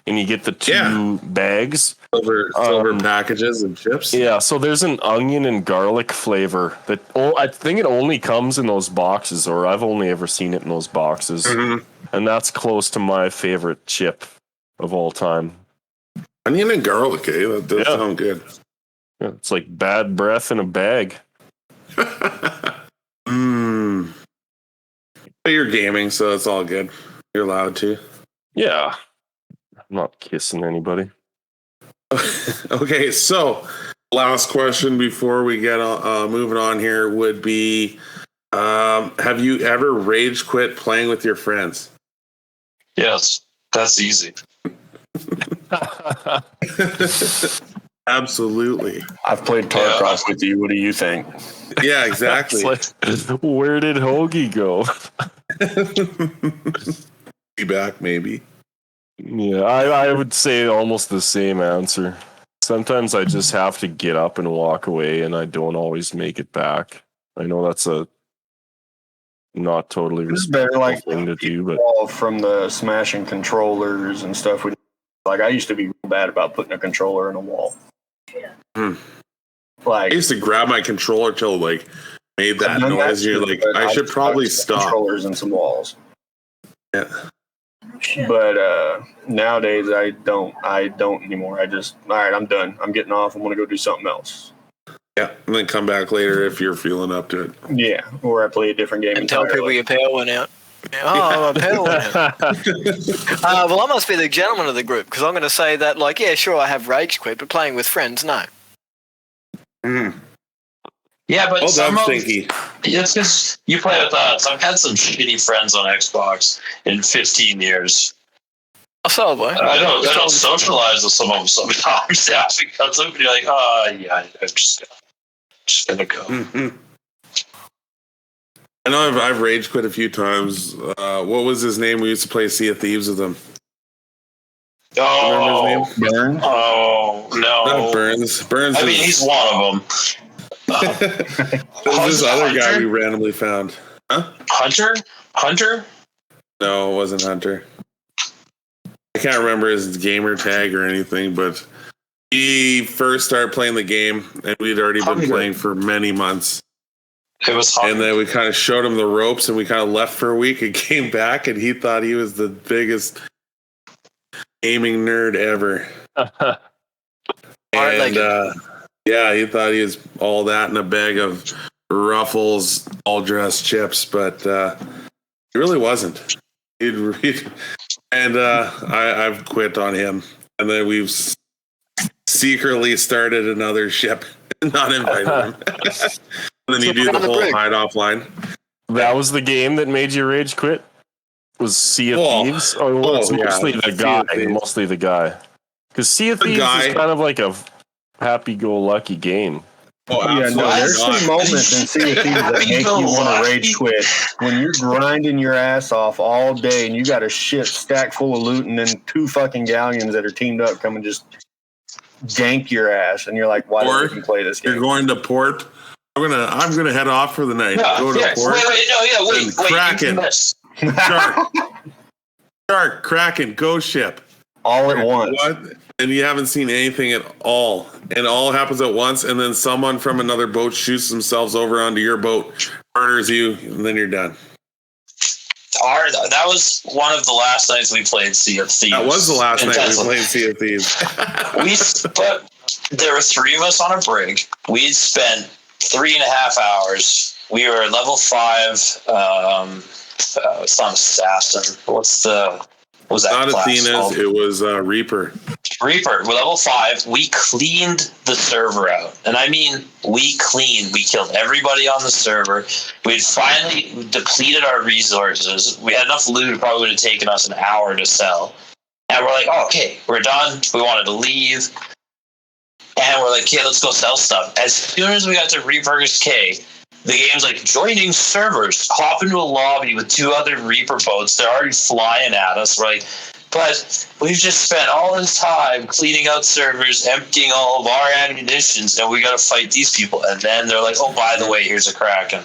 and you get the two bags? Silver packages of chips? Yeah, so there's an onion and garlic flavor that I think it only comes in those boxes, or I've only ever seen it in those boxes. Mm-hmm. And that's close to my favorite chip of all time. Onion and garlic, eh? That does sound good. Yeah, it's like bad breath in a bag. But you're gaming, so it's all good. You're allowed to. Yeah. I'm not kissing anybody. Okay, so last question before we get moving on here would be, have you ever rage quit playing with your friends? Yes, that's easy. Absolutely. I've played Tarkov with you. What do you think? Yeah, exactly. Where did Hoagie go? Be back, maybe. Yeah, I would say almost the same answer. Sometimes I just have to get up and walk away, and I don't always make it back. I know that's a not totally respectful thing to do, but from the smashing controllers and stuff, I used to be real bad about putting a controller in a wall. Yeah. Like I used to grab my controller till made that noise. You're like, I should probably stop. Controllers and some walls. Yeah. But nowadays I don't anymore. I just, all right, I'm done. I'm getting off. I'm going to go do something else. Yeah, and then come back later if you're feeling up to it. Yeah, or I play a different game and tell people your power went out. Oh, my power went out. Well, I must be the gentleman of the group because I'm going to say that, yeah, sure, I have rage quit, but playing with friends, no. Yeah, but that's stinky. It's because you play with us. I've had some shitty friends on Xbox in 15 years. So have I. I don't socialize with some of them sometimes. Yeah, because somebody like, yeah, I'm just gonna go. Mm-hmm. I know I've rage quit a few times. What was his name? We used to play Sea of Thieves with him. Oh, Remember his name? Burns. oh no! Not Burns. Burns. I mean, is- he's one of them. There's this other guy Hunter? we randomly found. Huh? Hunter. No, it wasn't Hunter. I can't remember his gamer tag or anything, but he first started playing the game, and we'd already been playing for many months. It was Hunter. And then we kind of showed him the ropes, and we kind of left for a week and came back, and he thought he was the biggest gaming nerd ever. And yeah, he thought he was all that in a bag of Ruffles, all dressed chips, but he really wasn't. I've quit on him, and then we've secretly started another ship, not invited him. And then you do the whole hide offline. That was the game that made you rage quit? Was Sea of Thieves? Or was mostly the guy? Mostly the guy. Because Sea of Thieves is kind of like a happy-go-lucky game. Oh, yeah, no, there's some moments in Sea of Thieves that make you want to rage quit. When you're grinding your ass off all day and you got a ship stack full of loot and then 2 fucking galleons that are teamed up come and just gank your ass, and you're like, why do I even play this game? You're going to port. I'm gonna head off for the night. Go to port. Wait. Kraken. Shark, Kraken, ghost ship. All at once. What? And you haven't seen anything at all. And all happens at once, and then someone from another boat shoots themselves over onto your boat, murders you, and then you're done. That was one of the last nights we played Sea of Thieves. That was the last night we played Sea of Thieves. There were 3 of us on a brig. We'd spent 3.5 hours. We were level 5. It's not Assassin. Was that not class Athena's, called? it was Reaper. We're level 5. We cleaned the server out. And I mean, we cleaned. We killed everybody on the server. We'd finally depleted our resources. We had enough loot, it probably would have taken us an hour to sell. And we're like, oh, okay, we're done. We wanted to leave. And we're like, yeah, let's go sell stuff. As soon as we got to Reaper's K, the game's like, joining servers. Hop into a lobby with 2 other Reaper boats. They're already flying at us. We're like, but we've just spent all this time cleaning out servers, emptying all of our ammunitions, and we got to fight these people. And then they're like, oh, by the way, here's a Kraken.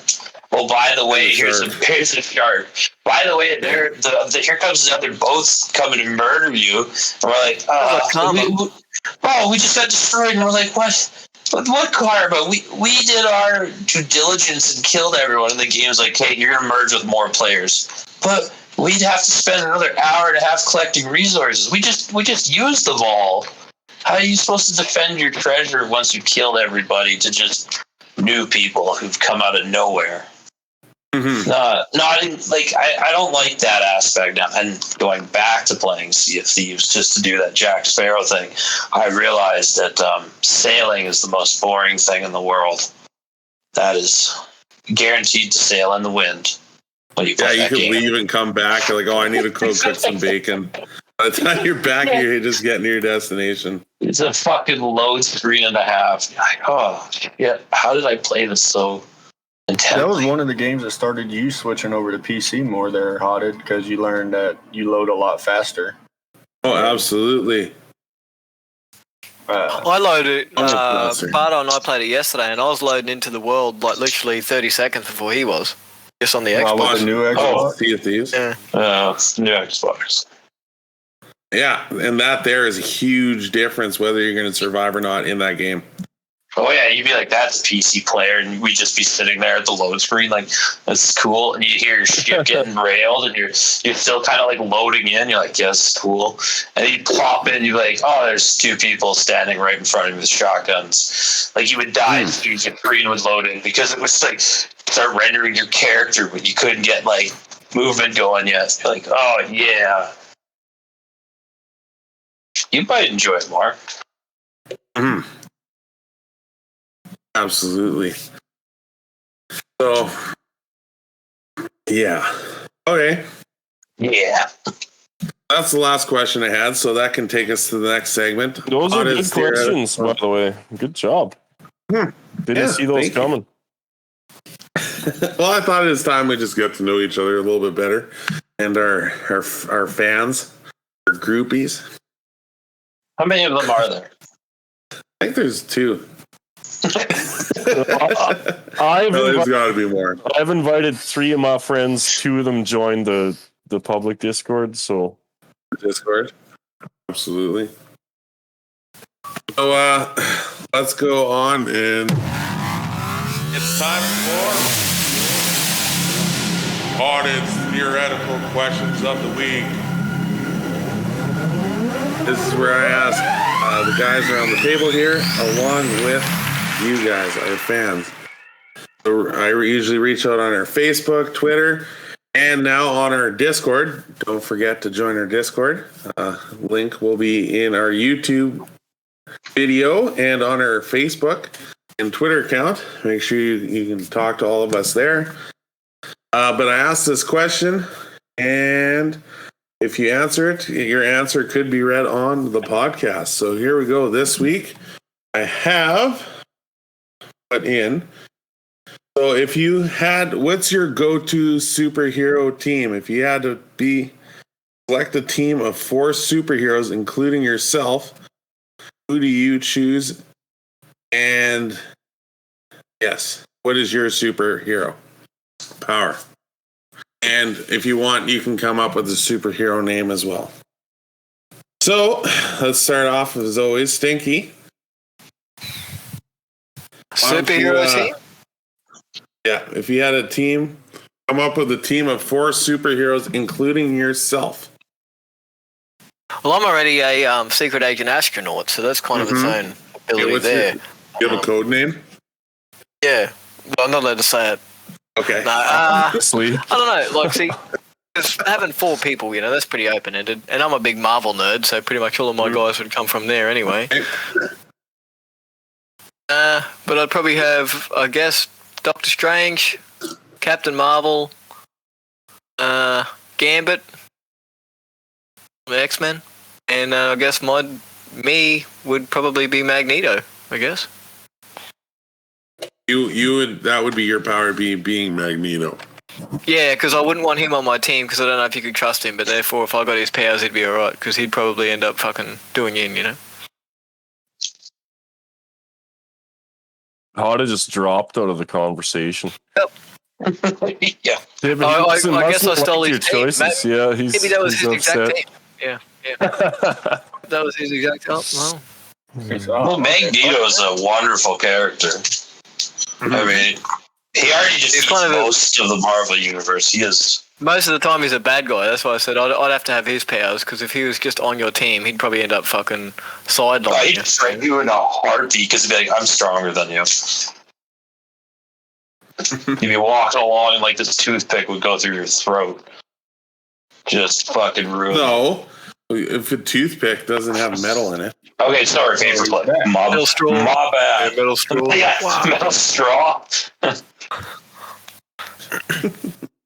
Oh, by the way, here's a shark. By the way, here comes the other boats coming to murder you. And we're like, we just got destroyed. And we're like, what? What karma? We did our due diligence and killed everyone. And the game's like, hey, you're gonna merge with more players, but we'd have to spend another hour and a half collecting resources. We just used them all. How are you supposed to defend your treasure once you killed everybody to just new people who've come out of nowhere? Mm-hmm. I don't like that aspect now. And going back to playing Sea of Thieves just to do that Jack Sparrow thing, I realized that sailing is the most boring thing in the world. That is guaranteed to sail in the wind. When you play you could leave and come back. You're like, oh, I need to cook some bacon. By the time you're back, you're just getting to your destination. It's a fucking load screen and a half. You're like, oh, yeah, how did I play this so intently? That was one of the games that started you switching over to PC more there, Hotted, because you learned that you load a lot faster. Oh, absolutely. I loaded Bardo and I played it yesterday, and I was loading into the world like literally 30 seconds before he was. Just on the Xbox. With the new Xbox? Sea of Thieves? Yeah. New Xbox. Yeah, and that there is a huge difference whether you're going to survive or not in that game. Oh yeah, you'd be like, that's a PC player, and we'd just be sitting there at the load screen like, that's cool, and you hear your ship getting railed, and you're still kind of like loading in, you're like, yes, cool, and you'd pop in, you'd be like, oh, there's 2 people standing right in front of you with shotguns. Like, you would die as soon as your screen was loading, because it was like, start rendering your character, but you couldn't get like movement going yet. You're like, oh yeah. You might enjoy it more. Mm-hmm. Absolutely. So, yeah. Okay. Yeah. That's the last question I had, so that can take us to the next segment. Those are good questions, by the way. Good job. Didn't see those coming. Well, I thought it was time we just get to know each other a little bit better, and our fans, our groupies. How many of them are there? I think there's 2. I've There's got to be more. I've invited 3 of my friends. 2 of them joined the public Discord. So Discord. Absolutely. So let's go on, and it's time for Audit's Theoretical Questions of the Week. This is where I ask the guys around the table here, along with you guys, our fans. So I usually reach out on our Facebook, Twitter, and now on our Discord. Don't forget to join our Discord. Link will be in our YouTube video and on our Facebook and Twitter account. Make sure you can talk to all of us there. But I asked this question, and if you answer it, your answer could be read on the podcast. So here we go. This week, I have put in. So if you had, what's your go-to superhero team? If you had to select a team of 4 superheroes, including yourself, who do you choose? And yes, what is your superhero power? And if you want, you can come up with a superhero name as well. So let's start off as always, Stinky. Superhero team? Yeah, if you had a team, come up with a team of 4 superheroes, including yourself. Well, I'm already a secret agent astronaut, so that's kind of its own ability there. You have a code name? Yeah, but I'm not allowed to say it. Okay. No, obviously, I don't know. Like, see, just having 4 people, that's pretty open-ended. And I'm a big Marvel nerd, so pretty much all of my guys would come from there anyway. But I'd probably have, I guess, Doctor Strange, Captain Marvel, Gambit, the X-Men, and I guess me would probably be Magneto, I guess. You would, that would be your power, being Magneto. Yeah, because I wouldn't want him on my team because I don't know if you could trust him, but therefore if I got his powers he'd be alright because he'd probably end up fucking doing in. Hada just dropped out of the conversation. Yep. Yeah. I guess I stole his team. Choices. Yeah, maybe that was his upset. exact team. Yeah. That was his exact team. Well, Magneto is a wonderful character. I mean, he already just eats most of the Marvel universe. He is. Most of the time he's a bad guy. That's why I said I'd have to have his powers because if he was just on your team, he'd probably end up fucking sidelining He'd train you in a heartbeat because he'd be like, I'm stronger than you. You'd be walking along and like this toothpick would go through your throat. Just fucking ruin. No. If a toothpick doesn't have metal in it. Okay, sorry, favorite play. Metal straw. My bad. Yeah, metal straw. Yeah, Wow. metal straw.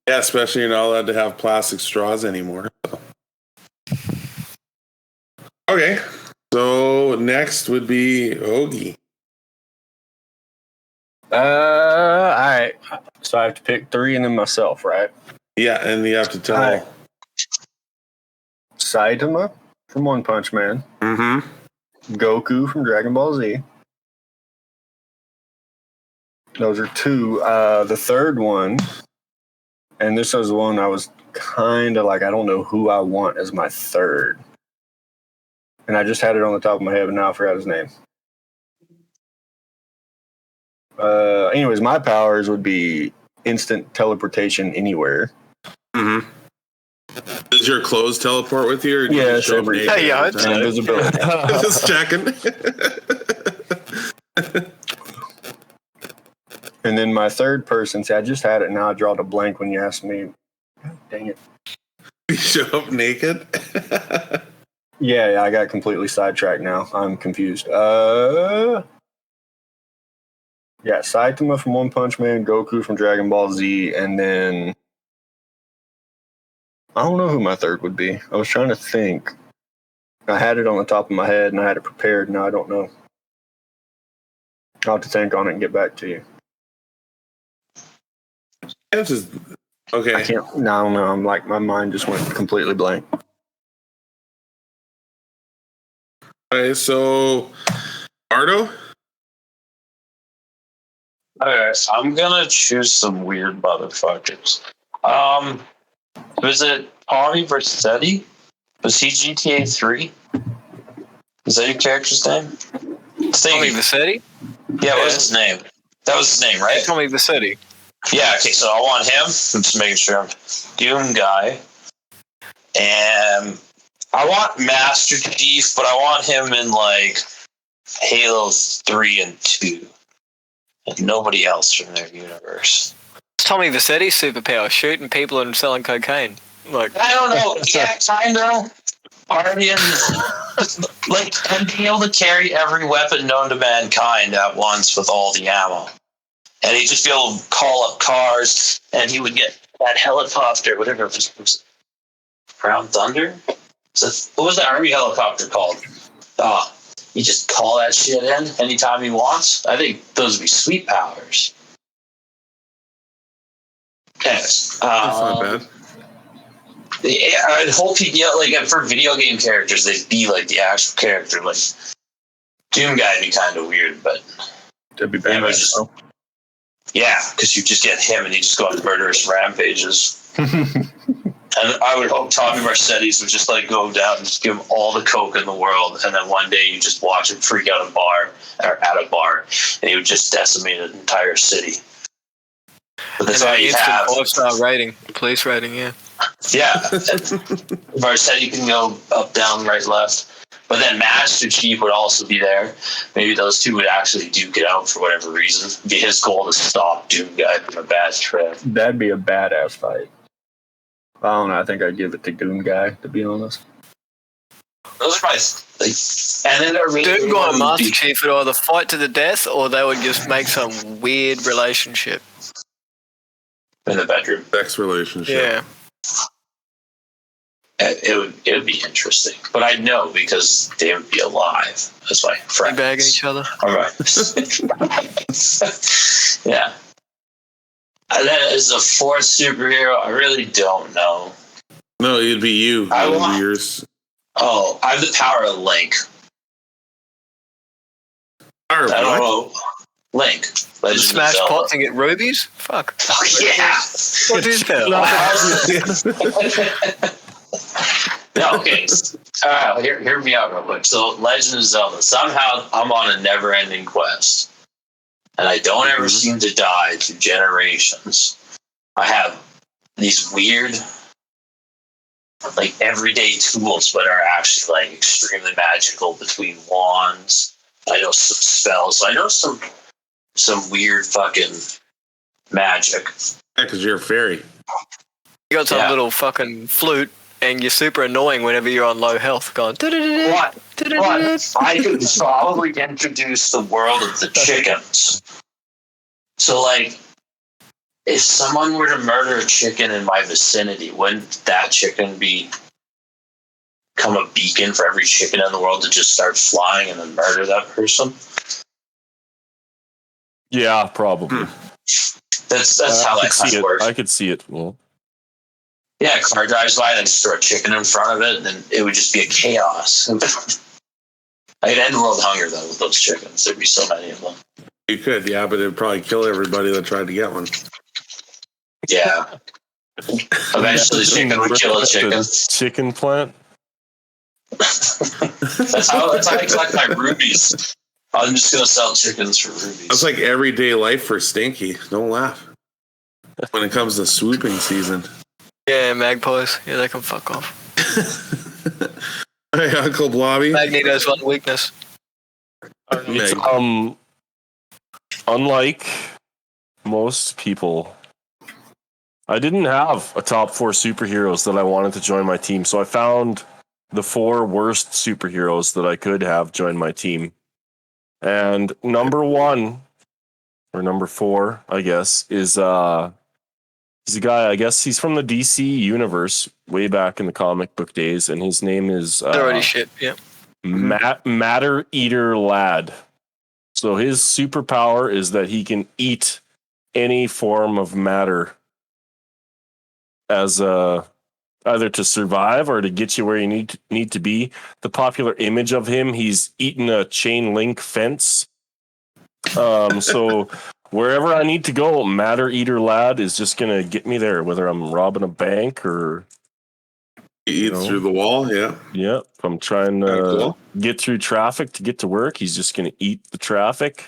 Yeah, especially you're not allowed to have plastic straws anymore. So. Okay, so next would be Ogie. All right. So I have to pick 3 and then myself, right? Yeah, and you have to tell. Hi. Saitama from One Punch Man. Mm-hmm. Goku from Dragon Ball Z. Those are 2. The third one, and this was the one I was kind of like, I don't know who I want as my third. And I just had it on the top of my head, but now I forgot his name. Anyways, my powers would be instant teleportation anywhere. Mm-hmm. Does your clothes teleport with you? Or do Yeah, you show up naked? Yeah, every time? Invisibility. Just checking. And then my third person, see, I just had it, now I draw a blank when you asked me. Dang it. You show up naked? Yeah, I got completely sidetracked now. I'm confused. Yeah, Saitama from One Punch Man, Goku from Dragon Ball Z, and then I don't know who my third would be. I was trying to think. I had it on the top of my head and I had it prepared. Now I don't know. I'll have to think on it and get back to you. It's just, okay. I can't. No, I don't know. I'm like, my mind just went completely blank. Okay, so Ardo? Okay, I'm gonna choose some weird motherfuckers. Was it Tommy Vercetti? Was he GTA 3? Is that your character's name? Tommy Vercetti? Yeah, what was his name? That was his name, right? Yeah, Tommy Vercetti. Yeah, okay, so I want him. I'm just making sure I'm Doom guy. And I want Master Chief, but I want him in like Halo 3 and 2. And nobody else from their universe. Tommy Vercetti's superpower, shooting people and selling cocaine. Like, I don't know. Yeah, kinda. Partying, like, and being able to carry every weapon known to mankind at once with all the ammo. And he'd just be able to call up cars, and he would get that helicopter, whatever it was. Brown Thunder? What was the army helicopter called? You just call that shit in anytime he wants. I think those would be sweet powers. Anyways, That's not bad. yeah, I'd hope he like for video game characters, they'd be like the actual character. Like Doom guy would be kind of weird, but That'd be bad. Yeah, because you just get him and he just go on murderous rampages. And I would hope Tommy Vercetti's would just like go down and just give him all the coke in the world, and then one day you just watch him freak out at a bar, and he would just decimate an entire city. But that's all you have. 5-star rating, police rating, yeah. Yeah, Vercetti can go up, down, right, left. But then Master Chief would also be there. Maybe those two would actually duke it out for whatever reason. It'd be his goal to stop Doom Guy from a bad trip. That'd be a badass fight. I don't know. I think I'd give it to Doom Guy, to be honest. Those are my and then really Doom Guy and Master Chief would either fight to the death, or they would just make some weird relationship in the bedroom. Sex relationship. Yeah. It would be interesting, but I'd know because they would be alive. That's why friends. Bagging each other. All right. Yeah. And then as a fourth superhero, I really don't know. No, it'd be you. I want yours. Oh, I have the power of Link. I don't know. Link. Legend Smash pots and get rubies? Fuck. Oh, yeah. What is that? No, okay. All right, hear me out real quick. So, Legend of Zelda. Somehow, I'm on a never-ending quest, and I don't ever seem to die through generations. I have these weird, like everyday tools, but are actually like extremely magical. Between wands, I know some spells. I know some weird fucking magic. Yeah, because you're a fairy. You got some little fucking flute, and you're super annoying whenever you're on low health. Going. What? I could probably introduce the world of the chickens. So, like, if someone were to murder a chicken in my vicinity, wouldn't that chicken become a beacon for every chicken in the world to just start flying and then murder that person? Yeah, probably. That's how that kind of works. I could see it. Well. Yeah, a car drives by and just throw a chicken in front of it, and then it would just be a chaos. I'd end world hunger, though, with those chickens. There'd be so many of them. You could, yeah, but it'd probably kill everybody that tried to get one. Yeah. Eventually, chicken would kill a chicken. Chicken plant? That's how I collect my rubies. I'm just going to sell chickens for rubies. That's like everyday life for Stinky. Don't laugh. When it comes to swooping season. Yeah, magpies. Yeah, they can fuck off. Hey, Uncle Blobby. Magneto's one weakness. Unlike most people, I didn't have a top 4 superheroes that I wanted to join my team, so I found the 4 worst superheroes that I could have join my team. And number 1, or number 4, I guess, is he's a guy, I guess he's from the DC universe way back in the comic book days, and his name is already shit, yeah. Matter Eater Lad. So his superpower is that he can eat any form of matter as a either to survive or to get you where you need to be. The popular image of him, he's eating a chain link fence. So wherever I need to go, Matter Eater Lad is just gonna get me there, whether I'm robbing a bank or He eats through the wall. Yeah. Yeah, if I'm trying to Cool. get through traffic to get to work, he's just gonna eat the traffic.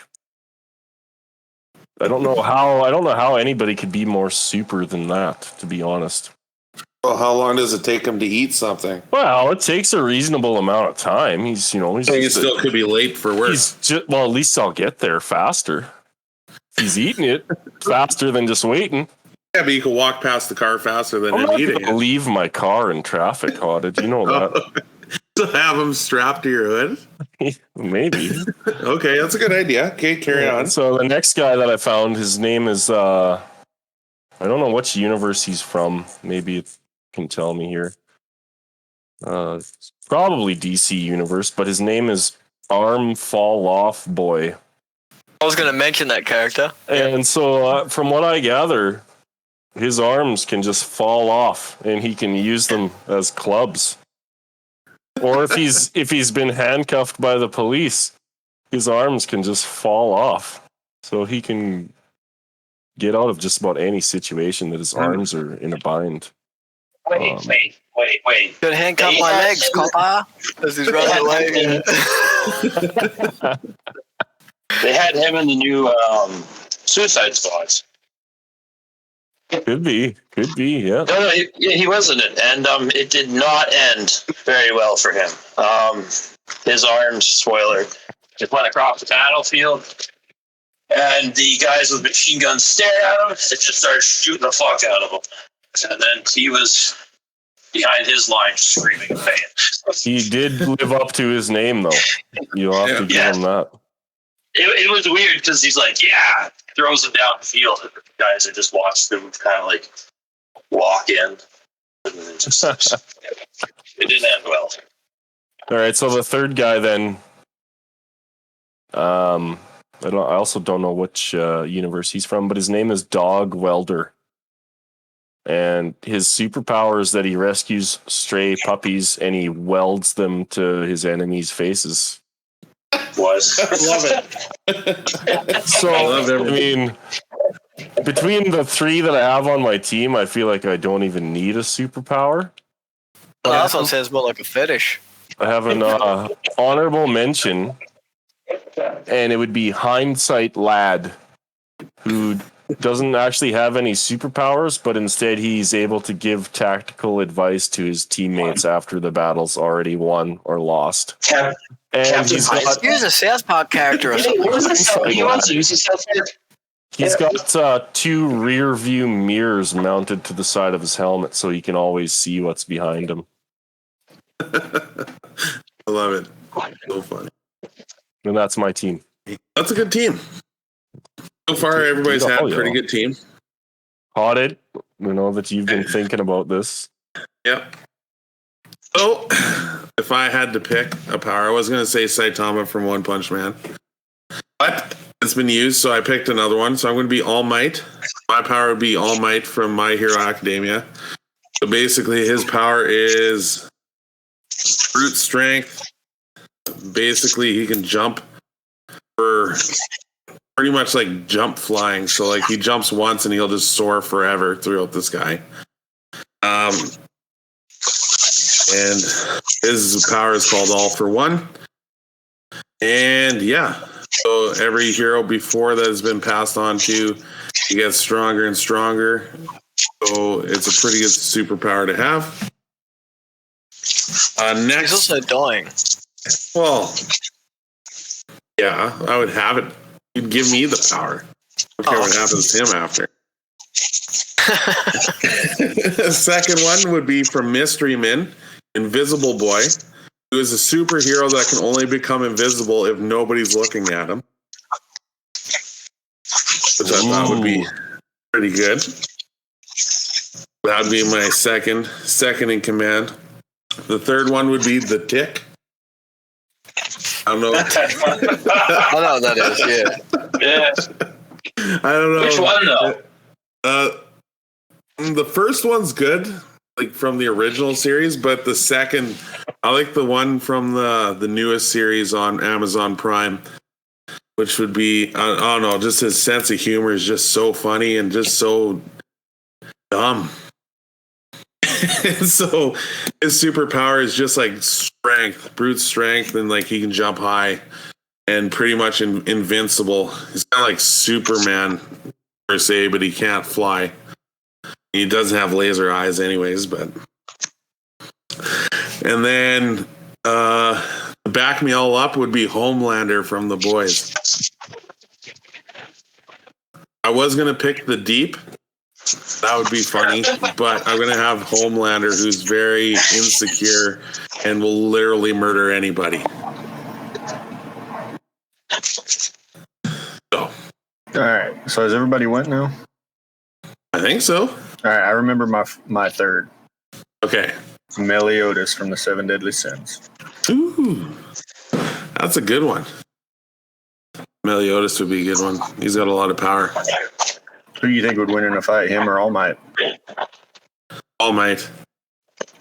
I don't know how anybody could be more super than that, to be honest. Well, how long does it take him to eat something? Well, it takes a reasonable amount of time. He's So he still could be late for work. Well, at least I'll get there faster. He's eating it faster than just waiting. Yeah, but you can walk past the car faster than him eating it. I'm not leave my car in traffic. How did you know that? To have him strapped to your hood? Maybe. Okay, that's a good idea. Okay, carry on. So the next guy that I found, his name is I don't know which universe he's from. Maybe it can tell me here. Probably DC universe, but his name is Arm Fall Off Boy. I was going to mention that character. And so from what I gather, his arms can just fall off and he can use them as clubs. Or if he's been handcuffed by the police, his arms can just fall off. So he can get out of just about any situation that his arms are in a bind. Wait. Could handcuff my legs, copper. As he's running away. They had him in the new Suicide Squads. Could be, yeah. No, he wasn't it, and it did not end very well for him. His arms, spoiler, just went across the battlefield, and the guys with machine guns stared at him. It just started shooting the fuck out of him, and then he was behind his line screaming in pain. He did live up to his name, though. You'll have to give him that. It was weird because he's like, throws him down the field, and the guys that just watched him kind of like walk in. And it just it didn't end well. All right, so the third guy then. I also don't know which universe he's from, but his name is Dog Welder. And his superpower is that he rescues stray puppies and he welds them to his enemies' faces. Love it. So, I mean, between the three that I have on my team, I feel like I don't even need a superpower. The last one sounds more like a fetish. I have an honorable mention, and it would be Hindsight Lad, who doesn't actually have any superpowers, but instead he's able to give tactical advice to his teammates after the battle's already won or lost. And he's a South Park character or something. He wants to use his South Park. He's got two rear view mirrors mounted to the side of his helmet so he can always see what's behind him. I love it. So funny. And that's my team. That's a good team. So far, everybody's had a pretty good team. Haunted, we know that you've been thinking about this. Yep. So, if I had to pick a power, I was going to say Saitama from One Punch Man. But it's been used, so I picked another one. So I'm going to be All Might. My power would be All Might from My Hero Academia. So basically, his power is brute strength. Basically, he can jump for pretty much like jump flying. So like he jumps once and he'll just soar forever throughout the sky. And his power is called All for One. And yeah, so every hero before that has been passed on to, he gets stronger and stronger. So it's a pretty good superpower to have. Next, he's also dying. Well, yeah, I would have it. You'd give me the power. Okay, what happens to him after? The second one would be from Mystery Men, Invisible Boy, who is a superhero that can only become invisible if nobody's looking at him. Which I thought would be pretty good. That would be my second in command. The third one would be the Tick. I don't know. I know what that is, Yeah. I don't know. Which one, though? The first one's good. like from the original series, but the second, I like the one from the newest series on Amazon Prime, which would be, I don't know, just his sense of humor is just so funny and just so dumb. And so his superpower is just like strength, brute strength, and like he can jump high and pretty much invincible. He's kind of like Superman per se, but he can't fly. He doesn't have laser eyes anyways, but and then back me all up would be Homelander from The Boys. I was gonna pick the Deep. That would be funny, but I'm gonna have Homelander, who's very insecure and will literally murder anybody. So, All right. So has everybody went now? I think so. All right. I remember my third. Okay. Meliotis from the Seven Deadly Sins. Ooh, that's a good one. Meliotis would be a good one. He's got a lot of power. Who do you think would win in a fight, him or All Might? All Might.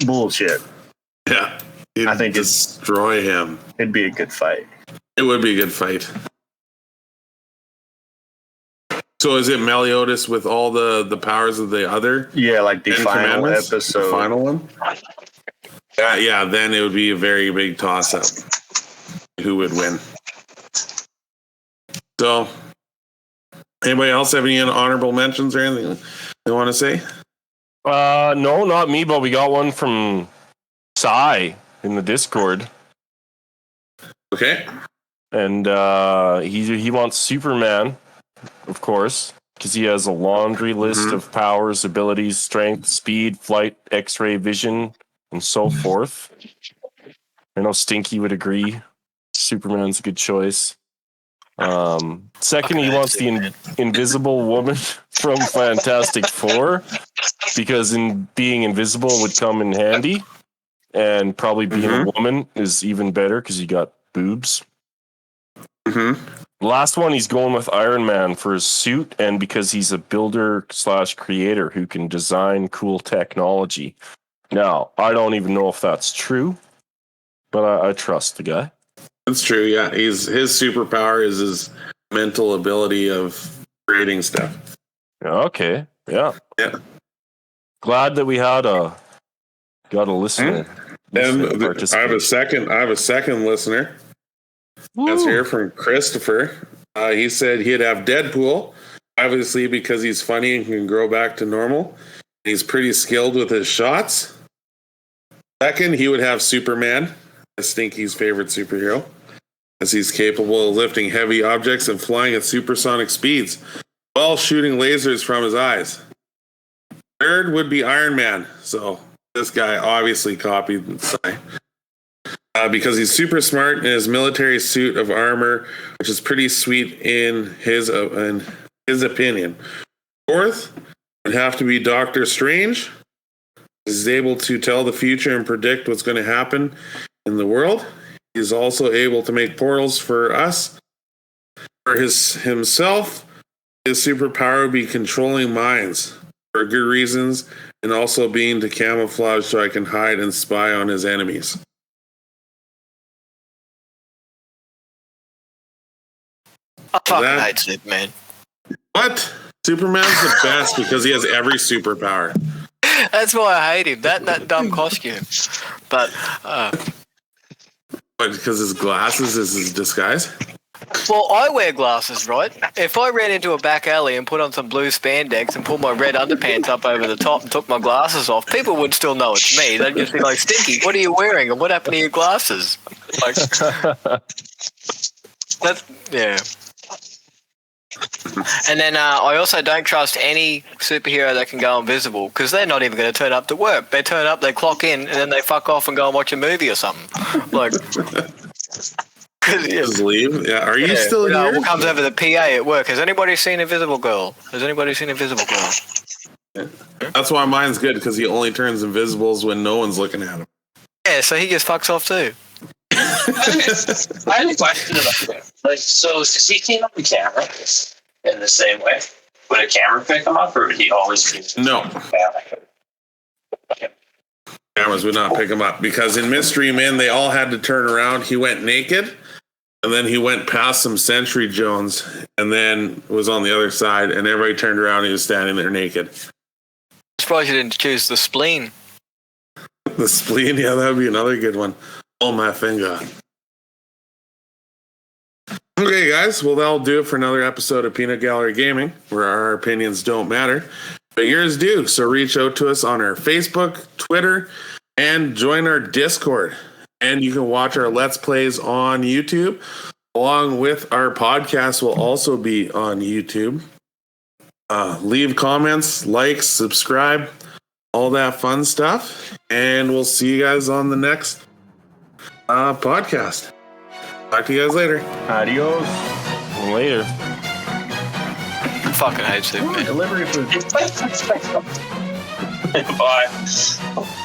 Bullshit. Yeah. I think destroy him. It'd be a good fight. It would be a good fight. So is it Meliotis with all the powers of the other? Yeah, like the final episode. The final one? Yeah, then it would be a very big toss-up. Who would win? So, anybody else have any honorable mentions or anything they want to say? No, not me, but we got one from Sai in the Discord. Okay. And he wants Superman, of course, because he has a laundry list of powers, abilities, strength, speed, flight, X-ray vision, and so forth. I know Stinky would agree. Superman's a good choice. Second, he wants the Invisible Woman from Fantastic Four, because being invisible would come in handy, and probably being a woman is even better because you got boobs. Last one, he's going with Iron Man for his suit, and because he's a builder/creator who can design cool technology. Now, I don't even know if that's true, but I trust the guy. That's true, yeah. His superpower is his mental ability of creating stuff. Okay, yeah. Yeah. Glad that we had got a listener. And I have a second listener. Woo. That's here from Christopher. He said he'd have Deadpool, obviously because he's funny and can grow back to normal. He's pretty skilled with his shots. Second, he would have Superman, Stinky's favorite superhero, as he's capable of lifting heavy objects and flying at supersonic speeds while shooting lasers from his eyes. Third would be Iron Man. So this guy obviously copied Sai. Because he's super smart in his military suit of armor, which is pretty sweet in his opinion. Fourth would have to be Doctor Strange. He's able to tell the future and predict what's going to happen in the world. He's also able to make portals for us. For himself, his superpower would be controlling minds for good reasons, and also being to camouflage so I can hide and spy on his enemies. I fucking hate Superman. What? Superman's the best because he has every superpower. That's why I hate him. That dumb costume. But because his glasses is his disguise? well, I wear glasses, right? If I ran into a back alley and put on some blue spandex and pulled my red underpants up over the top and took my glasses off, people would still know it's me. They'd just be like, Stinky, what are you wearing? And what happened to your glasses? Like, that's, yeah. And then I also don't trust any superhero that can go invisible because they're not even going to turn up to work. They turn up, they clock in, and then they fuck off and go and watch a movie or something. Like, just leave. Yeah, are you still here? What comes over the PA at work? Has anybody seen Invisible Girl? Has anybody seen Invisible Girl? That's why mine's good because he only turns invisibles when no one's looking at him. Yeah, so he just fucks off too. I have a question about that. Like, so is he seen on the camera in the same way? Would a camera pick him up, or would he always be? No. cameras would not pick him up because in Mystery Men, they all had to turn around. He went naked, and then he went past some Sentry Jones, and then was on the other side, and everybody turned around and he was standing there naked. I'm surprised you didn't choose the spleen. The spleen, yeah, that would be another good one. Oh, my finger. Okay, guys, well, that'll do it for another episode of Peanut Gallery Gaming, where our opinions don't matter, but yours do. So reach out to us on our Facebook, Twitter, and join our Discord. And you can watch our Let's Plays on YouTube, along with our podcast will also be on YouTube. Leave comments, like, subscribe, all that fun stuff. And we'll see you guys on the next podcast. Talk to you guys later. Adios. Later. Fucking hate Superman. Delivery food. Bye.